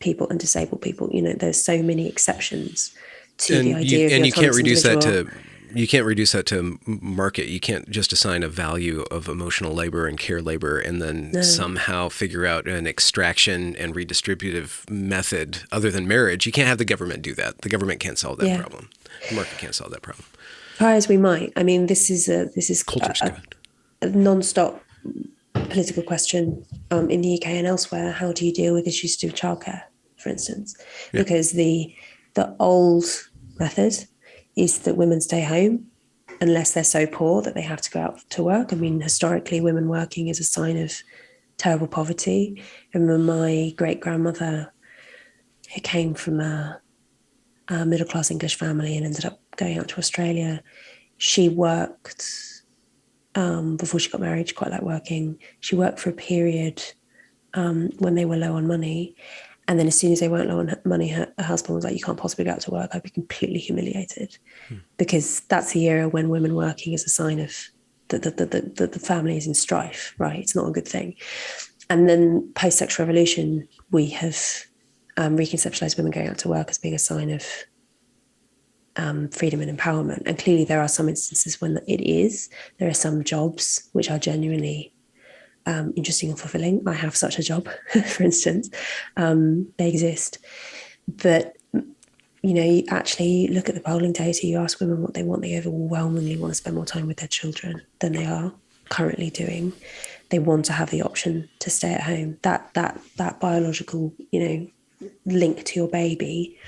Speaker 2: people and disabled people. You know, there's so many exceptions to the idea of, and you can't reduce that to.
Speaker 1: You can't reduce that to market. You can't just assign a value of emotional labor and care labor and then somehow figure out an extraction and redistributive method other than marriage. You can't have the government do that. The government can't solve that problem. The market can't solve that problem.
Speaker 2: Try as we might. I mean, this is a non-stop political question in the UK and elsewhere. How do you deal with issues to do with childcare, for instance? Yeah. Because the old method is that women stay home unless they're so poor that they have to go out to work. I mean, historically, women working is a sign of terrible poverty. I remember my great-grandmother, who came from a middle-class English family and ended up going out to Australia. She worked, before she got married, she quite liked working. She worked for a period when they were low on money. And then as soon as they weren't low on money, her husband was like, you can't possibly go out to work. I'd be completely humiliated. Because that's the era when women working is a sign of that the family is in strife, right? It's not a good thing. And then post-sexual revolution, we have reconceptualized women going out to work as being a sign of freedom and empowerment. And clearly there are some instances when it is. There are some jobs which are genuinely interesting and fulfilling. I have such a job, for instance. They exist. But, you know, you actually look at the polling data, you ask women what they want, they overwhelmingly want to spend more time with their children than they are currently doing. They want to have the option to stay at home. That biological, you know, link to your baby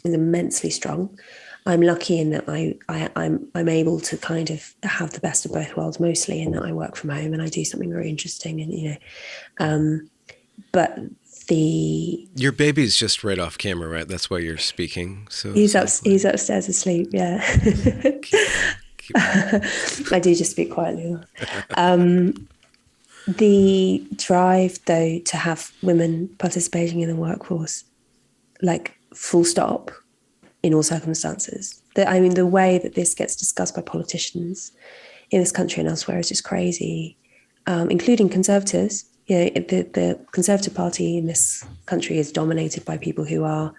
Speaker 2: is immensely strong. I'm lucky in that I'm able to kind of have the best of both worlds, mostly in that I work from home and I do something very interesting, and you know, but your
Speaker 1: baby's just right off camera, right? That's why you're speaking. So
Speaker 2: he's upstairs asleep. Yeah, I do just speak quietly. The drive, though, to have women participating in the workforce, like full stop, in all circumstances. The way that this gets discussed by politicians in this country and elsewhere is just crazy, including conservatives. You know, the Conservative Party in this country is dominated by people who are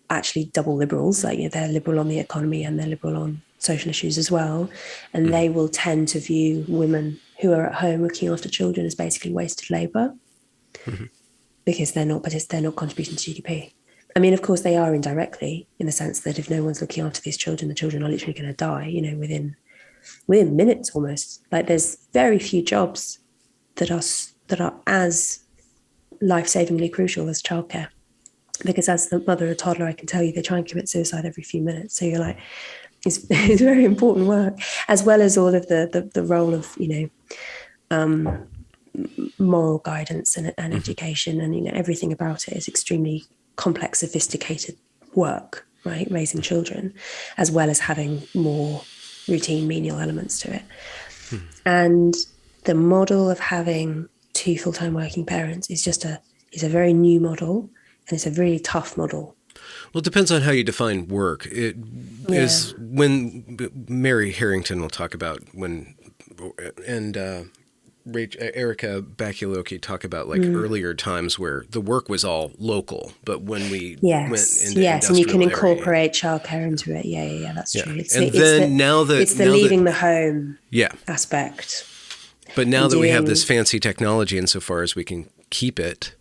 Speaker 2: actually double liberals. Like, you know, they're liberal on the economy and they're liberal on social issues as well. And they will tend to view women who are at home looking after children as basically wasted labour, because they're not contributing to GDP. I mean, of course, they are indirectly, in the sense that if no one's looking after these children, the children are literally going to die, you know, within minutes almost. Like, there's very few jobs that are as life-savingly crucial as childcare. Because as the mother of a toddler, I can tell you, they try and commit suicide every few minutes. So you're like, it's very important work, as well as all of the role of, you know, moral guidance and education, and everything about it is extremely complex, sophisticated work, right? Raising children, as well as having more routine menial elements to it. And the model of having two full-time working parents is a very new model, and it's a really tough model.
Speaker 1: Well, it depends on how you define work. It is when Mary Harrington will talk about Erica Bakuloki talk about earlier times where the work was all local, but when we went into
Speaker 2: and you can incorporate childcare into it. Yeah, that's true. It's the leaving the home aspect.
Speaker 1: But now that we have this fancy technology, insofar as we can keep it,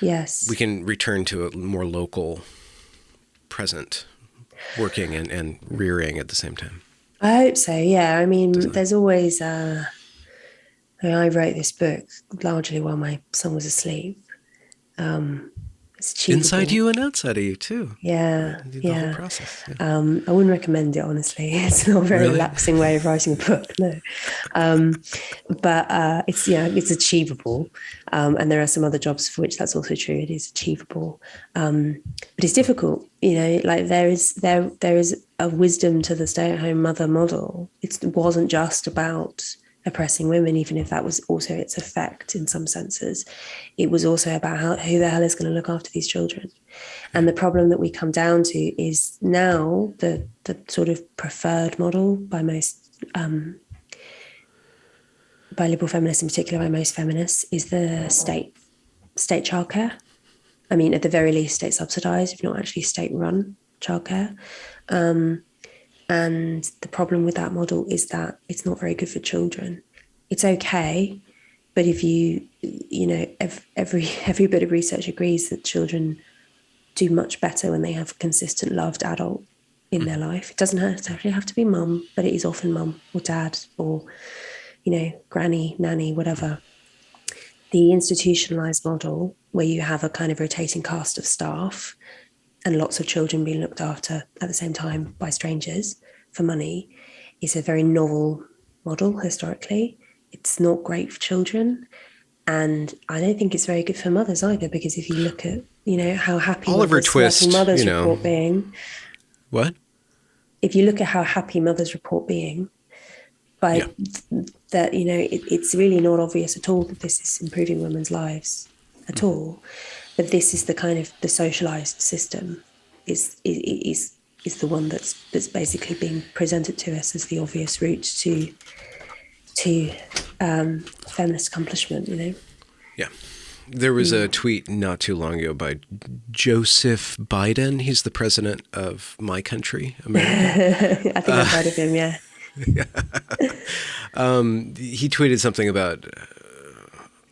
Speaker 1: we can return to a more local, present working and rearing at the same time.
Speaker 2: I hope so. Yeah, I mean, there's always. I wrote this book largely while my son was asleep. It's achievable.
Speaker 1: Inside you and outside of you too.
Speaker 2: The
Speaker 1: whole process. Yeah.
Speaker 2: I wouldn't recommend it, honestly. It's not a very relaxing way of writing a book, no. But it's achievable, and there are some other jobs for which that's also true. It is achievable, but it's difficult. There is a wisdom to the stay-at-home mother model. It wasn't just about oppressing women, even if that was also its effect in some senses. It was also about who the hell is going to look after these children. And the problem that we come down to is now the sort of preferred model by most, by liberal feminists in particular, by most feminists, is the state childcare. I mean, at the very least, state subsidised, if not actually state-run childcare. And the problem with that model is that it's not very good for children. It's okay, but if every bit of research agrees that children do much better when they have a consistent, loved adult in their life. It doesn't necessarily have to be mum, but it is often mum or dad or, granny, nanny, whatever. The institutionalized model, where you have a kind of rotating cast of staff and lots of children being looked after at the same time by strangers for money, is a very novel model historically. It's not great for children. And I don't think it's very good for mothers either, because if you look at, how happy
Speaker 1: Oliver Twist,
Speaker 2: mothers report being.
Speaker 1: What?
Speaker 2: If you look at how happy mothers report being, that, it's really not obvious at all that this is improving women's lives at all. But this is the kind of the socialized system is the one that's basically being presented to us as the obvious route to feminist accomplishment,
Speaker 1: Yeah. There was a tweet not too long ago by Joseph Biden. He's the president of my country, America.
Speaker 2: I think I've heard of him, yeah.
Speaker 1: He tweeted something about...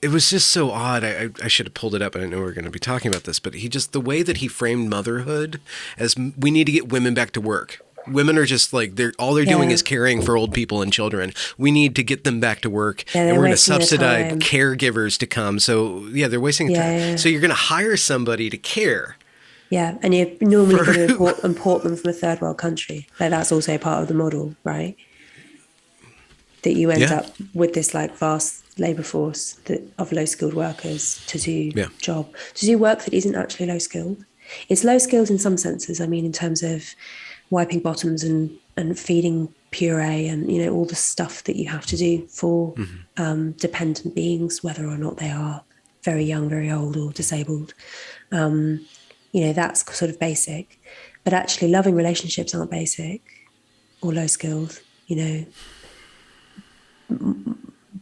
Speaker 1: it was just so odd. I should have pulled it up. I didn't know we were going to be talking about this, but the way that he framed motherhood as we need to get women back to work. Women are just all they're doing is caring for old people and children. We need to get them back to work, and we're going to subsidize caregivers to come. So they're wasting time. Yeah. So you're going to hire somebody to care.
Speaker 2: Yeah, and you're normally going to import them from a third world country. That's also part of the model, right? That you end up with this vast labour force of low-skilled workers to do work that isn't actually low-skilled. It's low-skilled in some senses. I mean, in terms of wiping bottoms and feeding puree and, all the stuff that you have to do for dependent beings, whether or not they are very young, very old or disabled. That's sort of basic. But actually loving relationships aren't basic or low-skilled,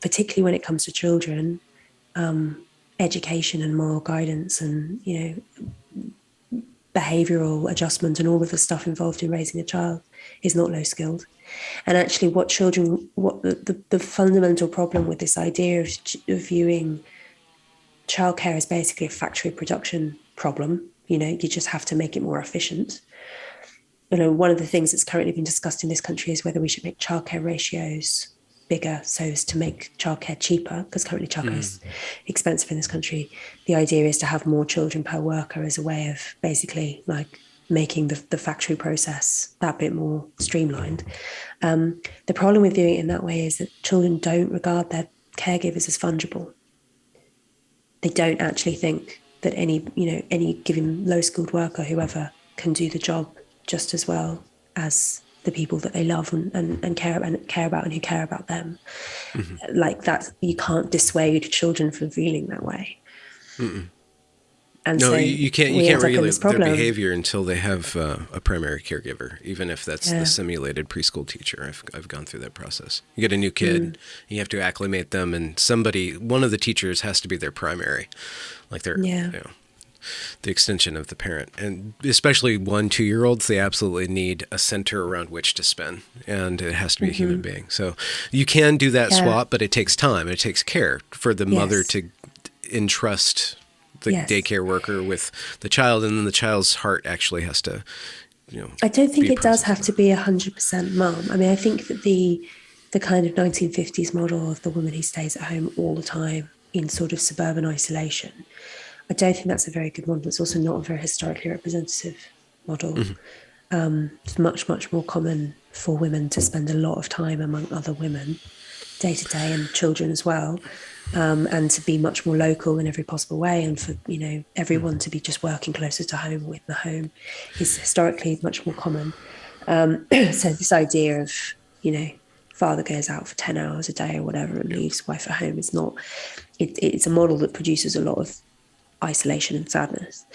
Speaker 2: particularly when it comes to children. Education and moral guidance and, behavioural adjustment and all of the stuff involved in raising a child is not low skilled. And actually what the fundamental problem with this idea of viewing childcare as basically a factory production problem, you just have to make it more efficient. One of the things that's currently being discussed in this country is whether we should make childcare ratios bigger so as to make childcare cheaper, because currently childcare is expensive in this country. The idea is to have more children per worker as a way of basically making the factory process that bit more streamlined. The problem with doing it in that way is that children don't regard their caregivers as fungible. I don't actually think that any given low-skilled worker, whoever, can do the job just as well as the people that they love and care about and who care about them.
Speaker 1: Mm-hmm.
Speaker 2: Like that, you can't dissuade children from feeling that way.
Speaker 1: Mm-mm.
Speaker 2: And
Speaker 1: No,
Speaker 2: so
Speaker 1: you can't. You
Speaker 2: we
Speaker 1: can't
Speaker 2: end up in this
Speaker 1: regulate their
Speaker 2: problem.
Speaker 1: behavior until they have a primary caregiver, even if that's the
Speaker 2: Yeah.
Speaker 1: simulated preschool teacher. I've gone through that process. You get a new kid, you have to acclimate them, and one of the teachers has to be their primary, like they're
Speaker 2: Yeah.
Speaker 1: the extension of the parent. And especially 1-2-year-olds, they absolutely need a center around which to spin, and it has to be a human being. So you can do that swap, but it takes time. It takes care for the mother to entrust the daycare worker with the child, and then the child's heart actually has to,
Speaker 2: I don't think it does have to be 100% mum. I mean, I think that the kind of 1950s model of the woman who stays at home all the time in sort of suburban isolation, I don't think that's a very good model. It's also not a very historically representative model. It's much, much more common for women to spend a lot of time among other women, day to day, and children as well, and to be much more local in every possible way, and for everyone to be just working closer to home with the home is historically much more common. So this idea of father goes out for 10 hours a day or whatever and leaves wife at home is not. It's a model that produces a lot of isolation and sadness.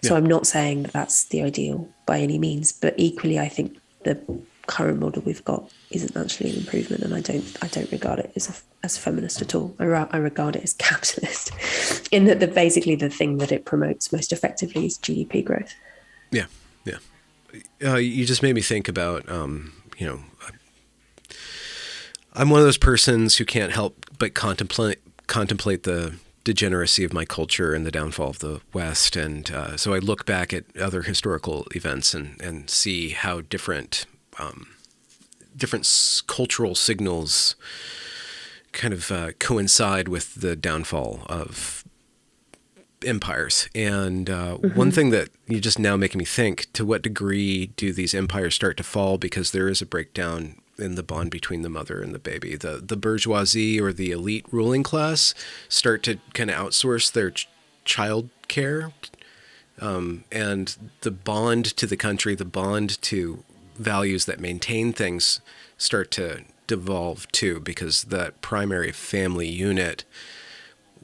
Speaker 2: So I'm not saying that that's the ideal by any means, but equally I think the current model we've got isn't actually an improvement, and I don't regard it as feminist at all. I regard it as capitalist, in that basically the thing that it promotes most effectively is GDP growth.
Speaker 1: Yeah. You just made me think about I'm one of those persons who can't help but contemplate the degeneracy of my culture and the downfall of the West. And so I look back at other historical events and see how different cultural signals kind of coincide with the downfall of empires. And one thing that you just now making me think, to what degree do these empires start to fall because there is a breakdown in the bond between the mother and the baby? The bourgeoisie or the elite ruling class start to kind of outsource their child care, and the bond to the country, the bond to values that maintain things start to devolve too, because that primary family unit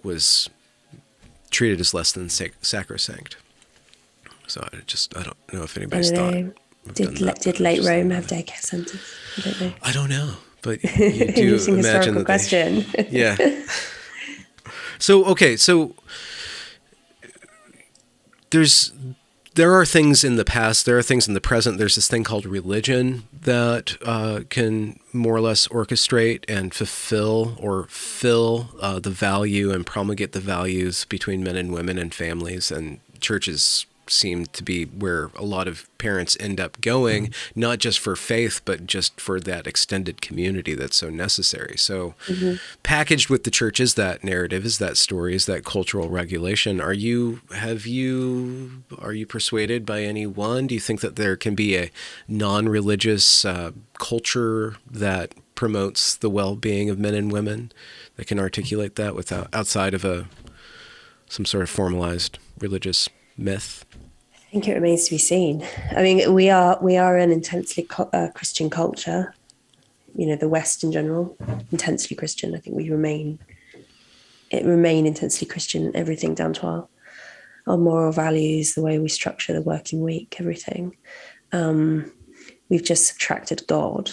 Speaker 1: was treated as less than sacrosanct. So I don't know if anybody's thought.
Speaker 2: Did late Rome have daycare centers? I don't know.
Speaker 1: I don't know, but you do imagine that
Speaker 2: question.
Speaker 1: Yeah. So there are things in the past, there are things in the present. There's this thing called religion that can more or less orchestrate and fulfill or fill the value and promulgate the values between men and women and families, and churches seem to be where a lot of parents end up going, not just for faith, but just for that extended community that's so necessary. So packaged with the church is that narrative, is that story, is that cultural regulation. Are you persuaded by anyone? Do you think that there can be a non-religious culture that promotes the well-being of men and women, that can articulate that without outside of some sort of formalized religious myth?
Speaker 2: I think it remains to be seen. I mean, we are an intensely Christian culture. The West in general, intensely Christian. I think we remain intensely Christian in everything, down to our moral values, the way we structure the working week, everything. We've just subtracted God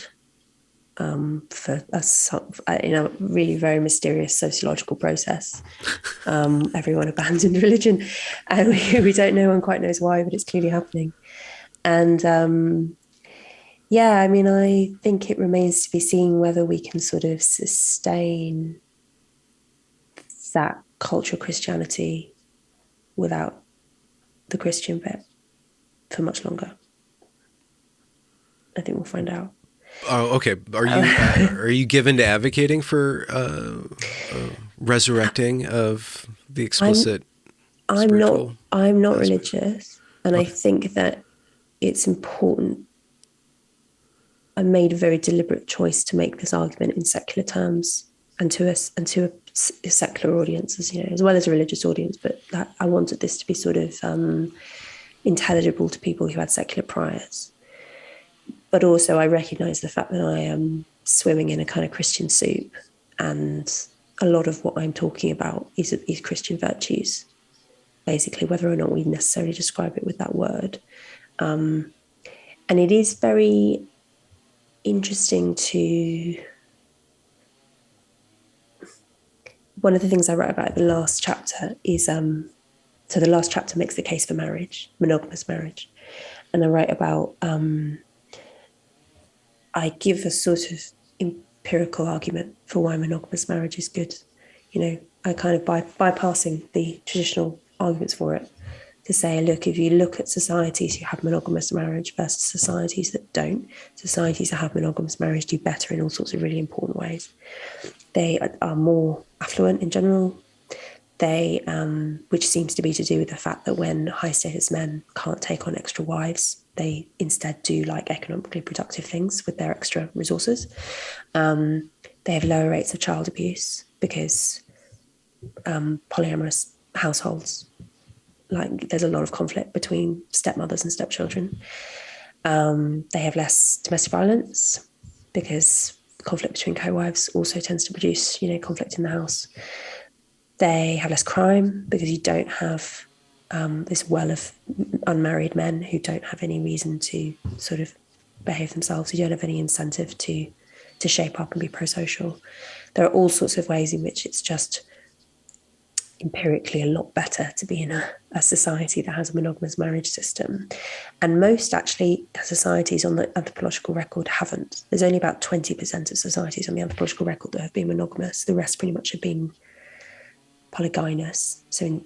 Speaker 2: for a really very mysterious sociological process. Everyone abandoned religion, and we don't know, one quite knows why, but it's clearly happening. And I mean, I think it remains to be seen whether we can sort of sustain that cultural Christianity without the Christian bit for much longer. I think we'll find out.
Speaker 1: Oh, okay. Are you given to advocating for resurrecting of the explicit?
Speaker 2: I'm not religious, and I think that it's important. I made a very deliberate choice to make this argument in secular terms and to secular audiences, as well as a religious audience, but I wanted this to be sort of intelligible to people who had secular priors. But also I recognise the fact that I am swimming in a kind of Christian soup, and a lot of what I'm talking about is Christian virtues, basically, whether or not we necessarily describe it with that word. And it is very interesting to... One of the things I write about in the last chapter is, so the last chapter makes the case for marriage, monogamous marriage. And I write about, I give a sort of empirical argument for why monogamous marriage is good. I kind of bypassing the traditional arguments for it, to say, look, if you look at societies who have monogamous marriage versus societies that don't, societies that have monogamous marriage do better in all sorts of really important ways. They are more affluent in general. They, which seems to be to do with the fact that when high status men can't take on extra wives, they instead do like economically productive things with their extra resources. They have lower rates of child abuse because polyamorous households, like there's a lot of conflict between stepmothers and stepchildren. They have less domestic violence because conflict between co-wives also tends to produce, conflict in the house. They have less crime because you don't have this well of unmarried men who don't have any reason to sort of behave themselves. You don't have any incentive to shape up and be pro-social. There are all sorts of ways in which it's just empirically a lot better to be in a society that has a monogamous marriage system. And most actually societies on the anthropological record haven't. There's only about 20% of societies on the anthropological record that have been monogamous. The rest pretty much have been polygynous. So,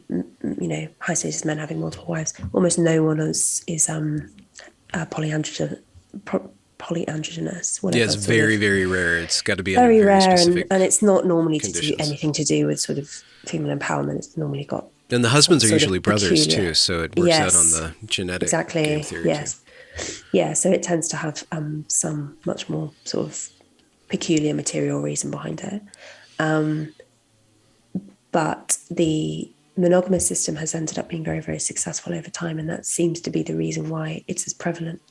Speaker 2: high status men having multiple wives. Almost no one is polyandrogynous.
Speaker 1: Yeah, it's very, very rare. It's got to be
Speaker 2: very
Speaker 1: under very
Speaker 2: rare,
Speaker 1: specific
Speaker 2: and it's not normally
Speaker 1: conditions.
Speaker 2: to do anything to do with sort of female empowerment. It's normally got...
Speaker 1: And the husbands are usually brothers too, so it works out on the genetic game theory too.
Speaker 2: Yeah, so it tends to have some much more sort of peculiar material reason behind it. But the monogamous system has ended up being very, very successful over time, and that seems to be the reason why it's as prevalent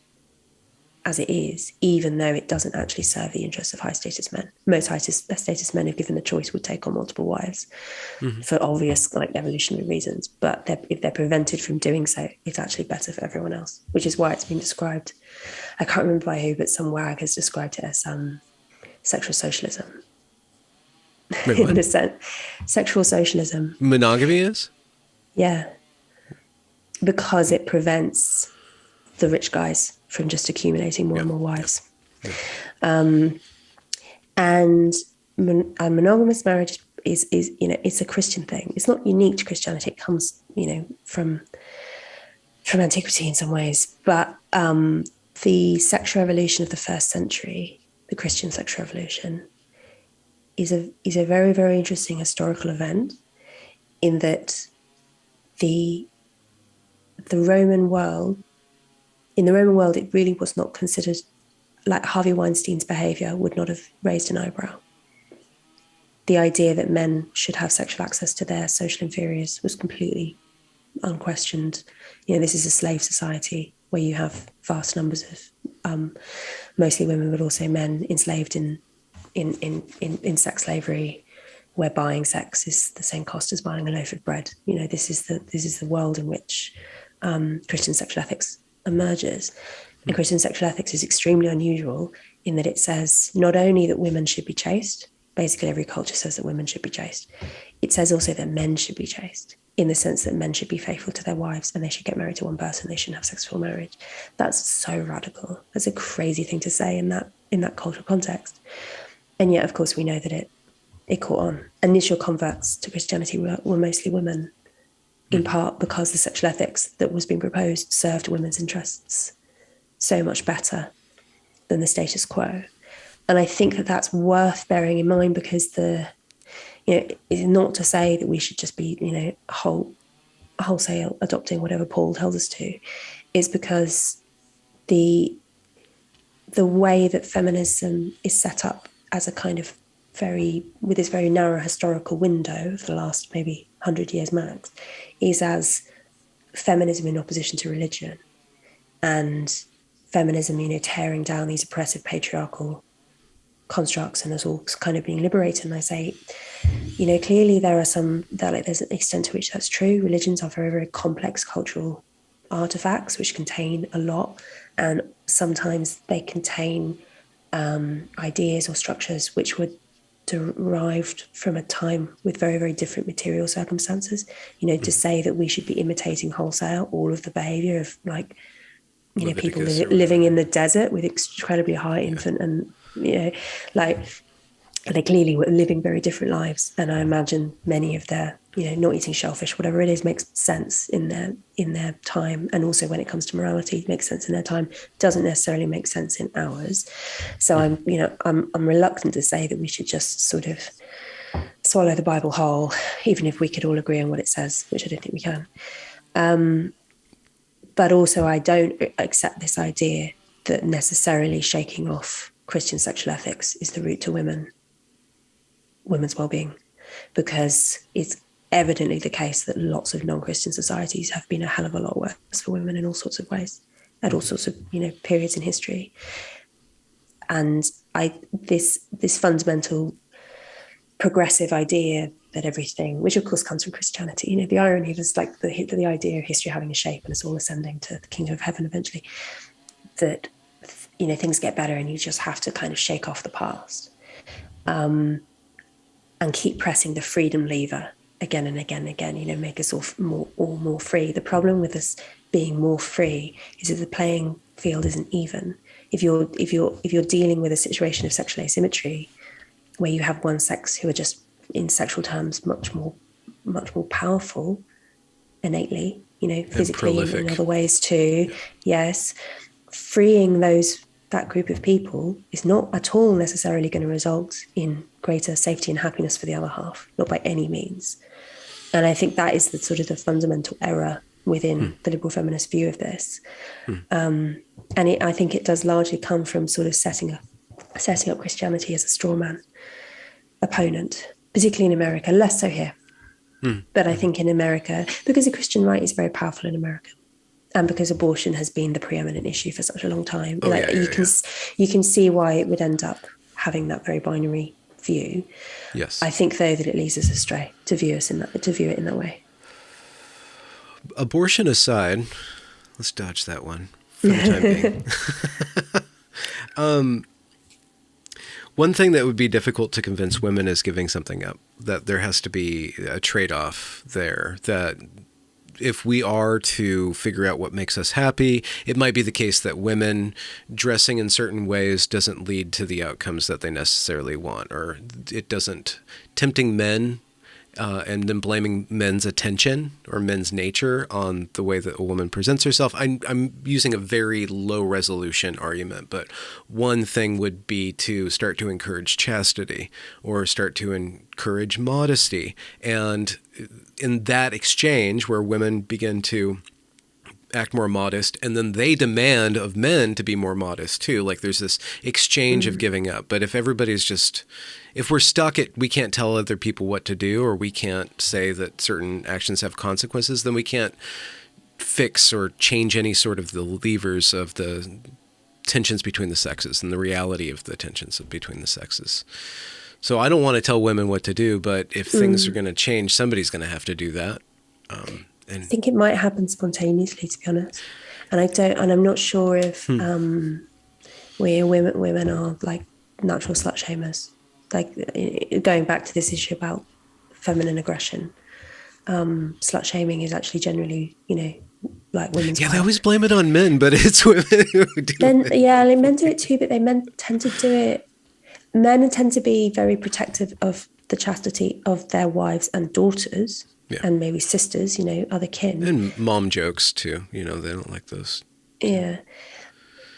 Speaker 2: as it is, even though it doesn't actually serve the interests of high status men. Most high status men, if given the choice, would take on multiple wives for obvious evolutionary reasons. But if they're prevented from doing so, it's actually better for everyone else, which is why it's been described, I can't remember by who, but some wag has described it as sexual socialism.
Speaker 1: Wait,
Speaker 2: in a sense, sexual socialism.
Speaker 1: Monogamy is?
Speaker 2: Yeah. Because it prevents the rich guys from just accumulating more and more wives. And monogamous marriage is it's a Christian thing. It's not unique to Christianity. It comes, from antiquity in some ways. But the sexual revolution of the first century, the Christian sexual revolution, is a very, very interesting historical event, in that in the Roman world, it really was not considered, like Harvey Weinstein's behavior would not have raised an eyebrow. The idea that men should have sexual access to their social inferiors was completely unquestioned. This is a slave society where you have vast numbers of mostly women, but also men enslaved in sex slavery, where buying sex is the same cost as buying a loaf of bread. This is the world in which Christian sexual ethics emerges. And Christian sexual ethics is extremely unusual in that it says not only that women should be chaste, basically every culture says that women should be chaste, it says also that men should be chaste, in the sense that men should be faithful to their wives and they should get married to one person, they shouldn't have sex before marriage. That's so radical. That's a crazy thing to say in that cultural context. And yet, of course, we know that it caught on. Initial converts to Christianity were mostly women, in part because the sexual ethics that was being proposed served women's interests so much better than the status quo. And I think that that's worth bearing in mind, because it's not to say that we should just be, wholesale adopting whatever Paul tells us to. It's because the way that feminism is set up as a kind of with this very narrow historical window of the last maybe 100 years max, is as feminism in opposition to religion, and feminism, tearing down these oppressive patriarchal constructs and us all kind of being liberated. And I say, clearly there's an extent to which that's true. Religions are very, very complex cultural artifacts which contain a lot, and sometimes they contain ideas or structures which were derived from a time with very, very different material circumstances. To say that we should be imitating wholesale all of the behavior of people living in the desert with incredibly high infant and they clearly were living very different lives, and I imagine many of their not eating shellfish, whatever it is, makes sense in their time, and also when it comes to morality, makes sense in their time, doesn't necessarily make sense in ours. So I'm reluctant to say that we should just sort of swallow the Bible whole, even if we could all agree on what it says, which I don't think we can. But also I don't accept this idea that necessarily shaking off Christian sexual ethics is the route to women's well-being, because it's evidently the case that lots of non-Christian societies have been a hell of a lot worse for women in all sorts of ways, at all sorts of periods in history. And this fundamental progressive idea that everything, which of course comes from Christianity, the irony of it's like the idea of history having a shape and it's all ascending to the kingdom of heaven eventually, that things get better and you just have to kind of shake off the past and keep pressing the freedom lever again and again and again, make us all more free. The problem with us being more free is that the playing field isn't even. If you're dealing with a situation of sexual asymmetry where you have one sex who are just in sexual terms much more powerful innately, physically and in other ways too, yes, freeing that group of people is not at all necessarily going to result in greater safety and happiness for the other half, not by any means. And I think that is the sort of the fundamental error within the liberal feminist view of this. And I think it does largely come from sort of setting up Christianity as a straw man opponent, particularly in America, less so here. But I think in America, because the Christian right is very powerful in America, and because abortion has been the preeminent issue for such a long time, you can see why it would end up having that very binary view.
Speaker 1: Yes.
Speaker 2: I think, though, that it leads us astray to view it in that way.
Speaker 1: Abortion aside, let's dodge that one for the time being. One thing that would be difficult to convince women is giving something up, that there has to be a trade-off there, that if we are to figure out what makes us happy, it might be the case that women dressing in certain ways doesn't lead to the outcomes that they necessarily want, or it doesn't. Tempting men and then blaming men's attention or men's nature on the way that a woman presents herself. I'm using a very low resolution argument, but one thing would be to start to encourage chastity or start to encourage modesty. And in that exchange where women begin to act more modest, and then they demand of men to be more modest too. Like there's this exchange of giving up. But if everybody's if we're stuck at, we can't tell other people what to do, or we can't say that certain actions have consequences, then we can't fix or change any sort of the levers of the tensions between the sexes and the reality of the tensions between the sexes. So I don't want to tell women what to do, but if things are going to change, somebody's going to have to do that.
Speaker 2: I think it might happen spontaneously, to be honest. And I'm not sure if women are like natural slut shamers. Like going back to this issue about feminine aggression, slut shaming is actually generally, like women's.
Speaker 1: Yeah, they always blame it on men, but it's women who do it.
Speaker 2: Yeah, men do it too, but men tend to do it. Men tend to be very protective of the chastity of their wives and daughters. Yeah. And maybe sisters, other kin.
Speaker 1: And mom jokes too, they don't like those.
Speaker 2: Yeah.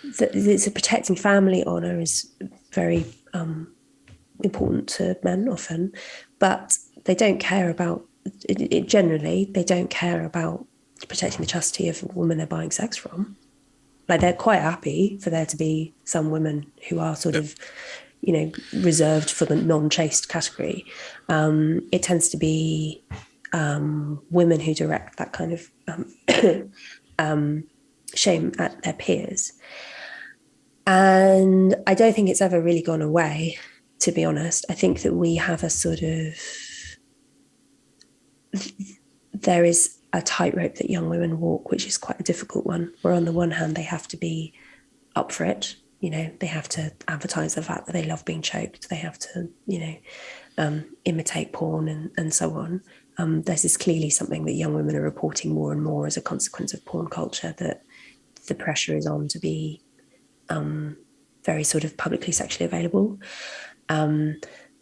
Speaker 2: It's a protecting family honor is very important to men often, but they don't care about it generally. They don't care about protecting the chastity of a woman they're buying sex from. Like they're quite happy for there to be some women who are sort of reserved for the non-chaste category. It tends to be women who direct that kind of shame at their peers. And I don't think it's ever really gone away, to be honest. I think that we have a sort of, there is a tightrope that young women walk, which is quite a difficult one, where on the one hand, they have to be up for it. They have to advertise the fact that they love being choked. They have to, imitate porn and so on. This is clearly something that young women are reporting more and more as a consequence of porn culture, that the pressure is on to be very sort of publicly sexually available,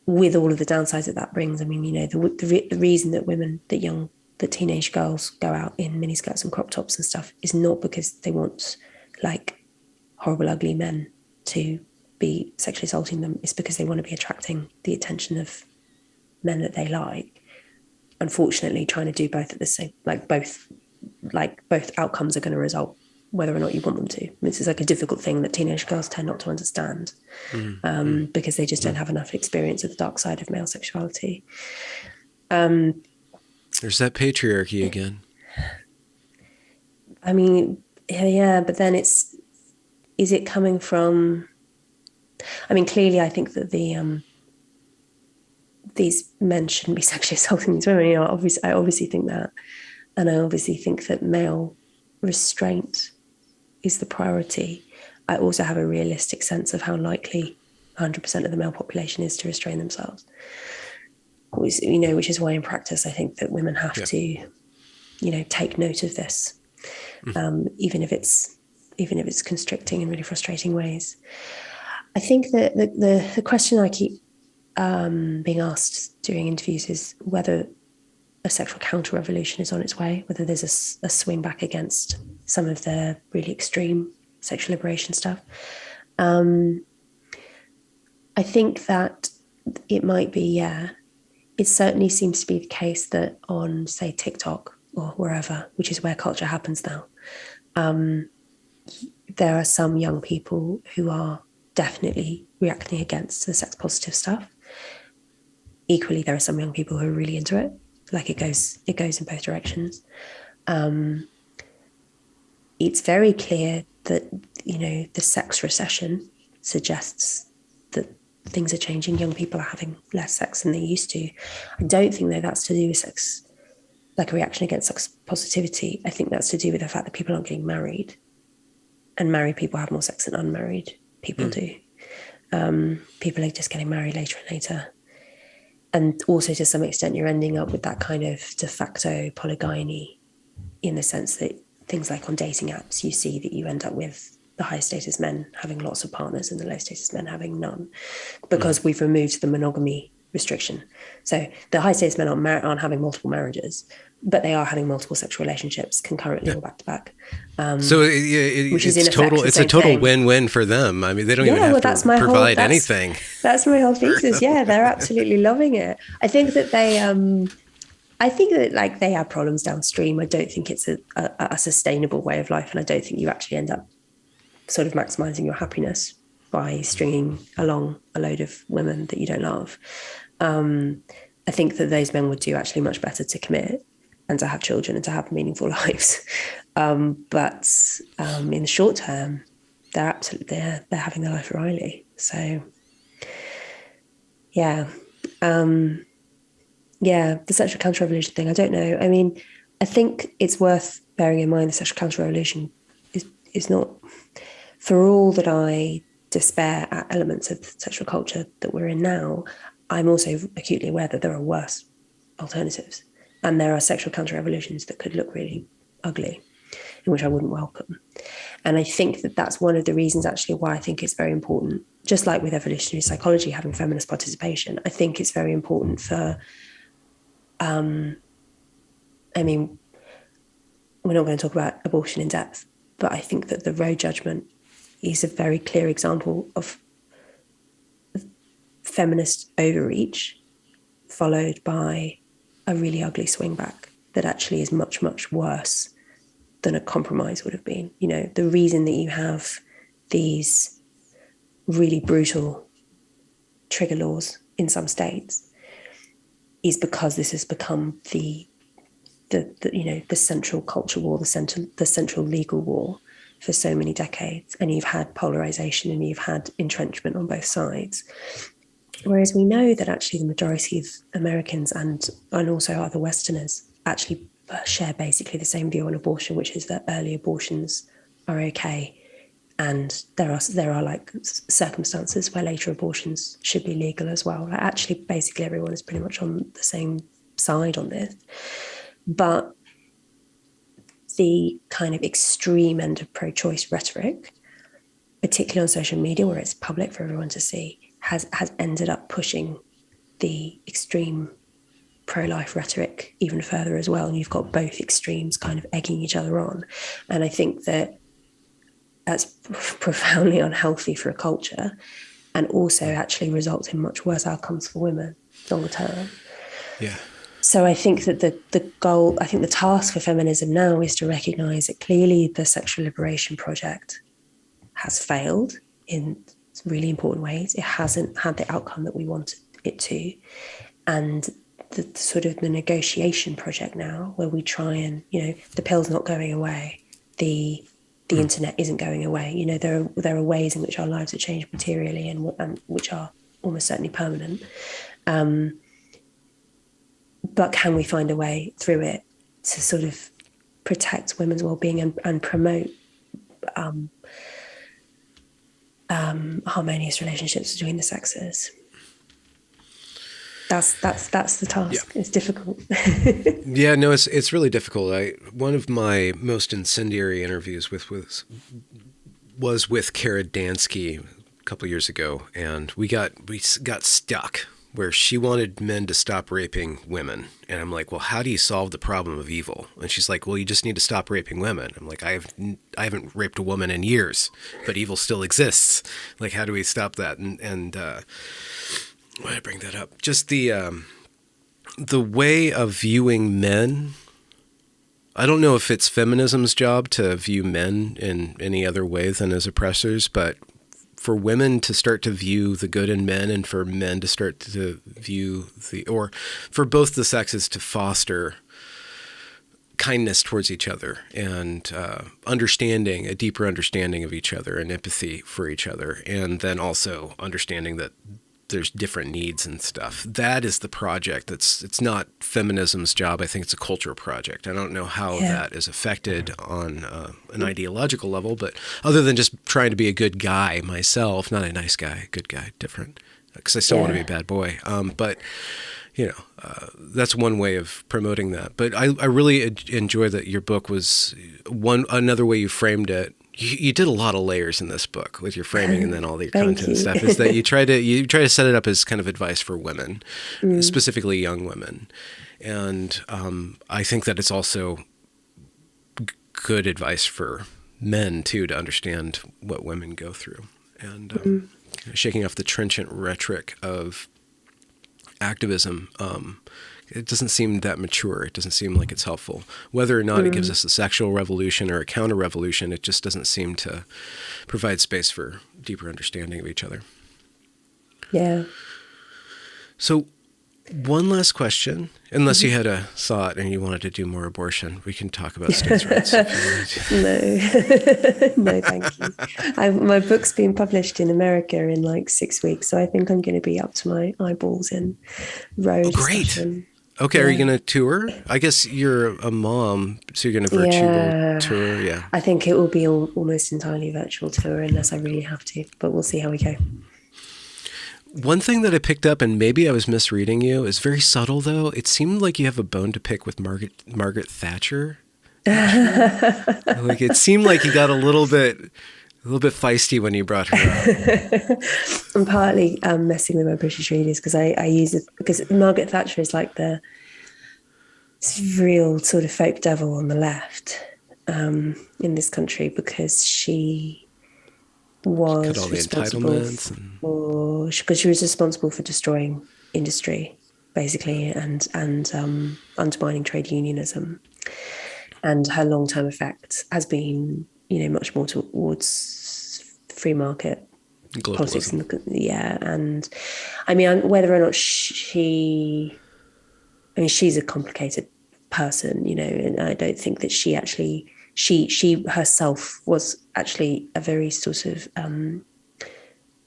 Speaker 2: with all of the downsides that brings. I mean, the reason that teenage girls go out in miniskirts and crop tops and stuff is not because they want like horrible, ugly men to be sexually assaulting them. It's because they want to be attracting the attention of men that they like. Unfortunately, trying to do both at the same, both outcomes are going to result whether or not you want them to. This is like a difficult thing that teenage girls tend not to understand, because they just don't have enough experience of the dark side of male sexuality.
Speaker 1: There's that patriarchy again.
Speaker 2: I mean, yeah, but then is it coming from, I mean, clearly I think that these men shouldn't be sexually assaulting these women. I obviously think that. And I obviously think that male restraint is the priority. I also have a realistic sense of how likely 100% of the male population is to restrain themselves. Which is why in practice I think that women have to, take note of this, even if it's constricting in really frustrating ways. I think that the question I keep being asked during interviews is whether a sexual counter-revolution is on its way, whether there's a swing back against some of the really extreme sexual liberation stuff. I think that it might be, yeah. It certainly seems to be the case that on, say, TikTok or wherever, which is where culture happens now, there are some young people who are definitely reacting against the sex positive stuff. Equally, there are some young people who are really into it. Like it goes in both directions. It's very clear that, the sex recession suggests that things are changing. Young people are having less sex than they used to. I don't think, though, that's to do with sex, like a reaction against sex positivity. I think that's to do with the fact that people aren't getting married. And married people have more sex than unmarried people do. People are just getting married later and later. And also, to some extent, you're ending up with that kind of de facto polygyny, in the sense that things like on dating apps, you see that you end up with the high status men having lots of partners and the low status men having none, because we've removed the monogamy restriction. So the high status men aren't having multiple marriages, but they are having multiple sexual relationships concurrently or back to back.
Speaker 1: So it's a total win-win for them. I mean, they don't even have to provide anything.
Speaker 2: That's my whole thesis. Yeah, they're absolutely loving it. I think that they have problems downstream. I don't think it's a sustainable way of life, and I don't think you actually end up sort of maximizing your happiness by stringing along a load of women that you don't love. I think that those men would do actually much better to commit and to have children and to have meaningful lives. But in the short term, they're having their life royally. So, yeah. The sexual counter-revolution thing, I don't know. I mean, I think it's worth bearing in mind the sexual counter-revolution is not, for all that I despair at elements of sexual culture that we're in now, I'm also acutely aware that there are worse alternatives. And there are sexual counter-revolutions that could look really ugly, in which I wouldn't welcome. And I think that that's one of the reasons actually why I think it's very important, just like with evolutionary psychology, having feminist participation, I think it's very important for, I mean, we're not going to talk about abortion in depth, but I think that the Roe judgment is a very clear example of feminist overreach followed by a really ugly swing back that actually is much, much worse than a compromise would have been. The reason that you have these really brutal trigger laws in some states is because this has become the central culture war, the central legal war for so many decades. And you've had polarization and you've had entrenchment on both sides. Whereas we know that actually the majority of Americans and also other Westerners actually share basically the same view on abortion, which is that early abortions are okay. And there are like circumstances where later abortions should be legal as well. Like actually, basically everyone is pretty much on the same side on this. But the kind of extreme end of pro-choice rhetoric, particularly on social media where it's public for everyone to see, has ended up pushing the extreme pro-life rhetoric even further as well. And you've got both extremes kind of egging each other on. And I think that that's profoundly unhealthy for a culture, and also actually results in much worse outcomes for women longer term.
Speaker 1: Yeah.
Speaker 2: So I think that the task for feminism now is to recognise that clearly the sexual liberation project has failed in really important ways. It hasn't had the outcome that we wanted it to. And the sort of the negotiation project now, where we try and, the pill's not going away, the internet isn't going away. There are ways in which our lives have changed materially and which are almost certainly permanent. But can we find a way through it to sort of protect women's well-being and promote harmonious relationships between the sexes? That's the task. Yeah. It's difficult.
Speaker 1: Yeah, no, it's really difficult. One of my most incendiary interviews was with Kara Dansky a couple of years ago, and we got stuck where she wanted men to stop raping women. And I'm like, well, how do you solve the problem of evil? And she's like, well, you just need to stop raping women. I'm like, I haven't raped a woman in years, but evil still exists. Like, how do we stop that? And why did I bring that up? Just the way of viewing men. I don't know if it's feminism's job to view men in any other way than as oppressors, but for women to start to view the good in men, and for men to start to view or for both the sexes to foster kindness towards each other and a deeper understanding of each other and empathy for each other. And then also understanding that there's different needs and stuff. That is the project. It's not feminism's job. I think it's a culture project. I don't know how that is affected on an ideological level, but other than just trying to be a good guy myself, not a nice guy, good guy, different, because I still want to be a bad boy. But that's one way of promoting that. But I really enjoy that your book was another way you framed it. You did a lot of layers in this book with your framing and then all the content and stuff, is that you try to set it up as kind of advice for women, specifically young women. And I think that it's also good advice for men too, to understand what women go through, and shaking off the trenchant rhetoric of activism. It doesn't seem that mature. It doesn't seem like it's helpful. Whether or not it gives us a sexual revolution or a counter-revolution, it just doesn't seem to provide space for deeper understanding of each other. Yeah. So one last question, unless you had a thought and you wanted to do more abortion, we can talk about states' rights.
Speaker 2: No, thank you. My book's being published in America in like 6 weeks, so I think I'm going to be up to my eyeballs in road discussion.
Speaker 1: Okay, Are you going to tour? I guess you're a mom, so you're going to virtual tour, yeah.
Speaker 2: I think it will be almost entirely virtual tour unless I really have to, but we'll see how we go.
Speaker 1: One thing that I picked up, and maybe I was misreading you, is very subtle though. It seemed like you have a bone to pick with Margaret Thatcher. Like it seemed like you got a little bit feisty when you brought her up.
Speaker 2: I'm partly messing with my British readers because I use it because Margaret Thatcher is like the real sort of folk devil on the left in this country, because she was responsible because she was responsible for destroying industry basically and undermining trade unionism, and her long-term effect has been much more towards free market politics
Speaker 1: Globalism.
Speaker 2: And I mean, whether or not she's a complicated person, and I don't think that she herself was actually a very sort of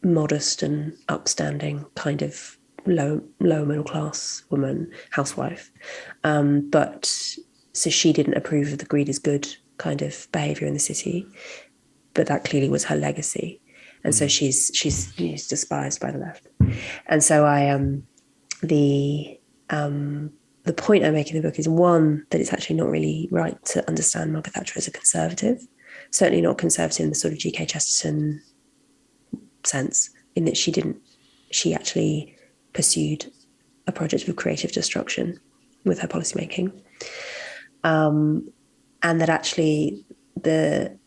Speaker 2: modest and upstanding kind of low middle class woman, housewife. But so she didn't approve of the greed is good kind of behavior in the city, but that clearly was her legacy. And so she's despised by the left. And so the point I make in the book is, one, that it's actually not really right to understand Margaret Thatcher as a conservative, certainly not conservative in the sort of G.K. Chesterton sense, in that she actually pursued a project of creative destruction with her policymaking. And that actually the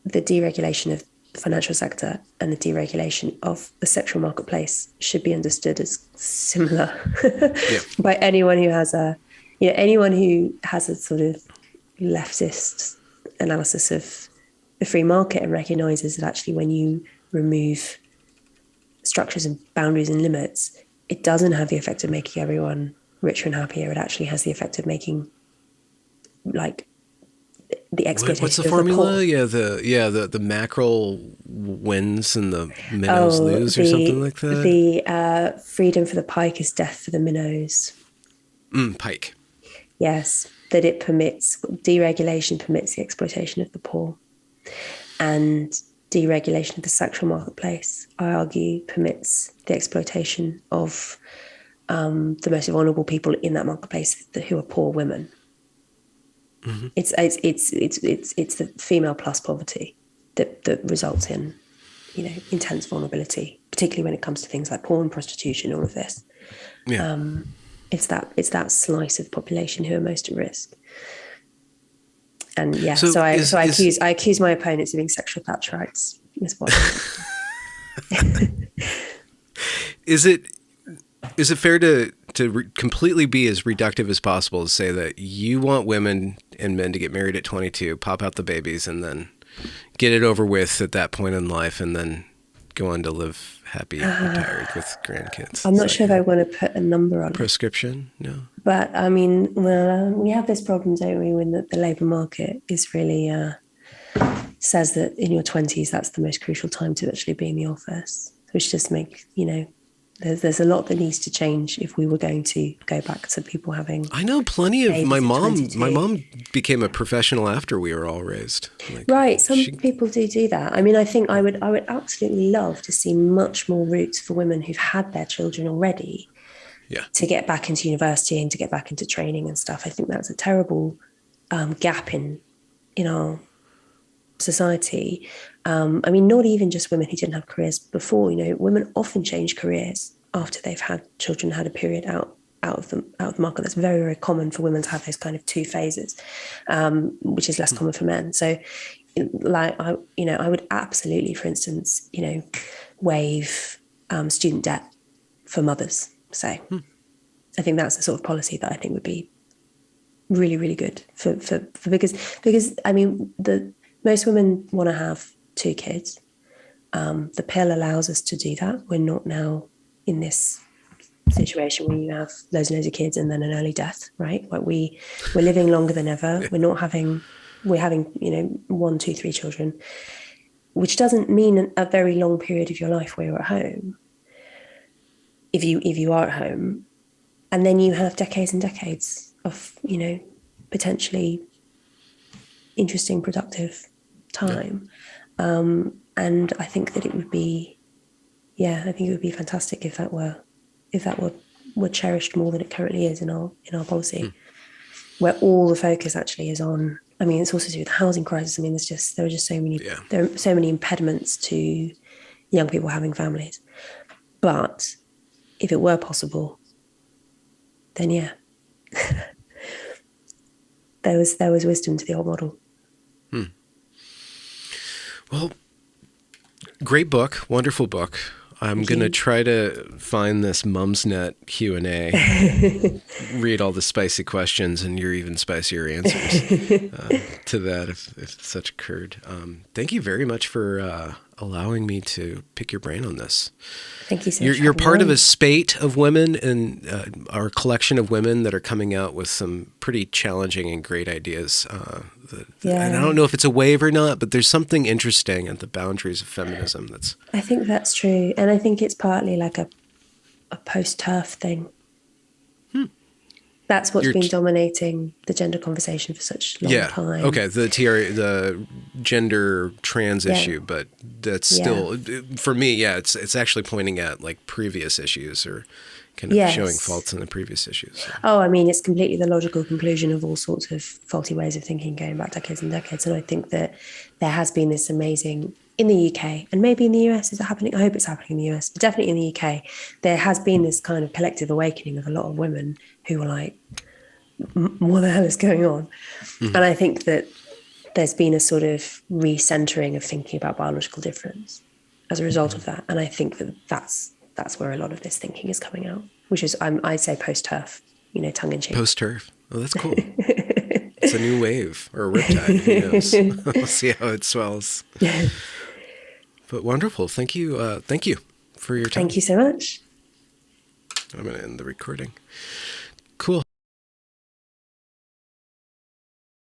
Speaker 2: deregulation of the financial sector and the deregulation of the sexual marketplace should be understood as similar by anyone who has a sort of leftist analysis of the free market, and recognizes that actually when you remove structures and boundaries and limits, it doesn't have the effect of making everyone richer and happier. It actually has the effect of making, like, the exploitation.
Speaker 1: What's the formula? The mackerel wins and the minnows lose, or something like that.
Speaker 2: The freedom for the pike is death for the minnows.
Speaker 1: Pike.
Speaker 2: Yes, that deregulation permits the exploitation of the poor, and deregulation of the sexual marketplace, I argue, permits the exploitation of the most vulnerable people in that marketplace, who are poor women. Mm-hmm. It's the female plus poverty that results in, intense vulnerability, particularly when it comes to things like porn, prostitution, all of this. Yeah. It's that slice of the population who are most at risk. And I accuse my opponents of being sexual Thatcherites.
Speaker 1: Is it fair to completely be as reductive as possible to say that you want women and men to get married at 22, pop out the babies, and then get it over with at that point in life, and then go on to live happy, retired with grandkids?
Speaker 2: I'm not sure if I want to put a number on
Speaker 1: prescription. No.
Speaker 2: But I mean, we have this problem, don't we, when the labour market is really says that in your 20s, that's the most crucial time to actually be in the office, which just make, there's a lot that needs to change if we were going to go back to people having. I know plenty of
Speaker 1: my mom became a professional after we were all raised.
Speaker 2: Right. Some people do that. I mean, I think I would absolutely love to see much more routes for women who've had their children already. Yeah. To get back into university and to get back into training and stuff. I think that's a terrible gap in our society. I mean, not even just women who didn't have careers before. Women often change careers after they've had children, had a period out of the market. That's very, very common for women to have those kind of two phases, which is less common for men. So, I would absolutely, for instance, waive student debt for mothers. So I think that's the sort of policy that I think would be really, really good for because I mean, most women want to have 2 kids. The pill allows us to do that. We're not now in this situation where you have loads and loads of kids and then an early death, right? Like we're living longer than ever. We're having 1, 2, 3 children, which doesn't mean a very long period of your life where you're at home. If you are at home, and then you have decades and decades of, potentially interesting, productive time. Yeah. And I think that it would be fantastic if that were cherished more than it currently is in our policy, where all the focus actually is on. I mean, it's also to do with the housing crisis. I mean, there are so many impediments to young people having families. But if it were possible, then yeah, there was wisdom to the old model.
Speaker 1: Well, great book, wonderful book. I'm going to try to find this Mumsnet Q&A, read all the spicy questions and your even spicier answers to that if such occurred. Thank you very much for allowing me to pick your brain on this.
Speaker 2: Thank you so much.
Speaker 1: You're part of a spate of women and our collection of women that are coming out with some pretty challenging and great ideas. And I don't know if it's a wave or not, but there's something interesting at the boundaries of feminism.
Speaker 2: I think that's true. And I think it's partly like a post-TERF thing. That's what's been dominating the gender conversation for such a long time.
Speaker 1: Okay, the gender trans issue, but that's still, for me, it's actually pointing at like previous issues or kind of showing faults in the previous issues. So.
Speaker 2: Oh, I mean, it's completely the logical conclusion of all sorts of faulty ways of thinking going back decades and decades. And I think that there has been this amazing, in the UK, and maybe in the US, is it happening? I hope it's happening in the US, but definitely in the UK, there has been this kind of collective awakening of a lot of women who were like, what the hell is going on? Mm-hmm. And I think that there's been a sort of recentering of thinking about biological difference as a result of that. And I think that that's where a lot of this thinking is coming out, which is, I say post-TERF, tongue in cheek.
Speaker 1: Post-TERF. Oh, that's cool. It's a new wave or a riptide. Who knows? We'll see how it swells. But wonderful. Thank you. Thank you for your time.
Speaker 2: Thank you so much.
Speaker 1: I'm going to end the recording.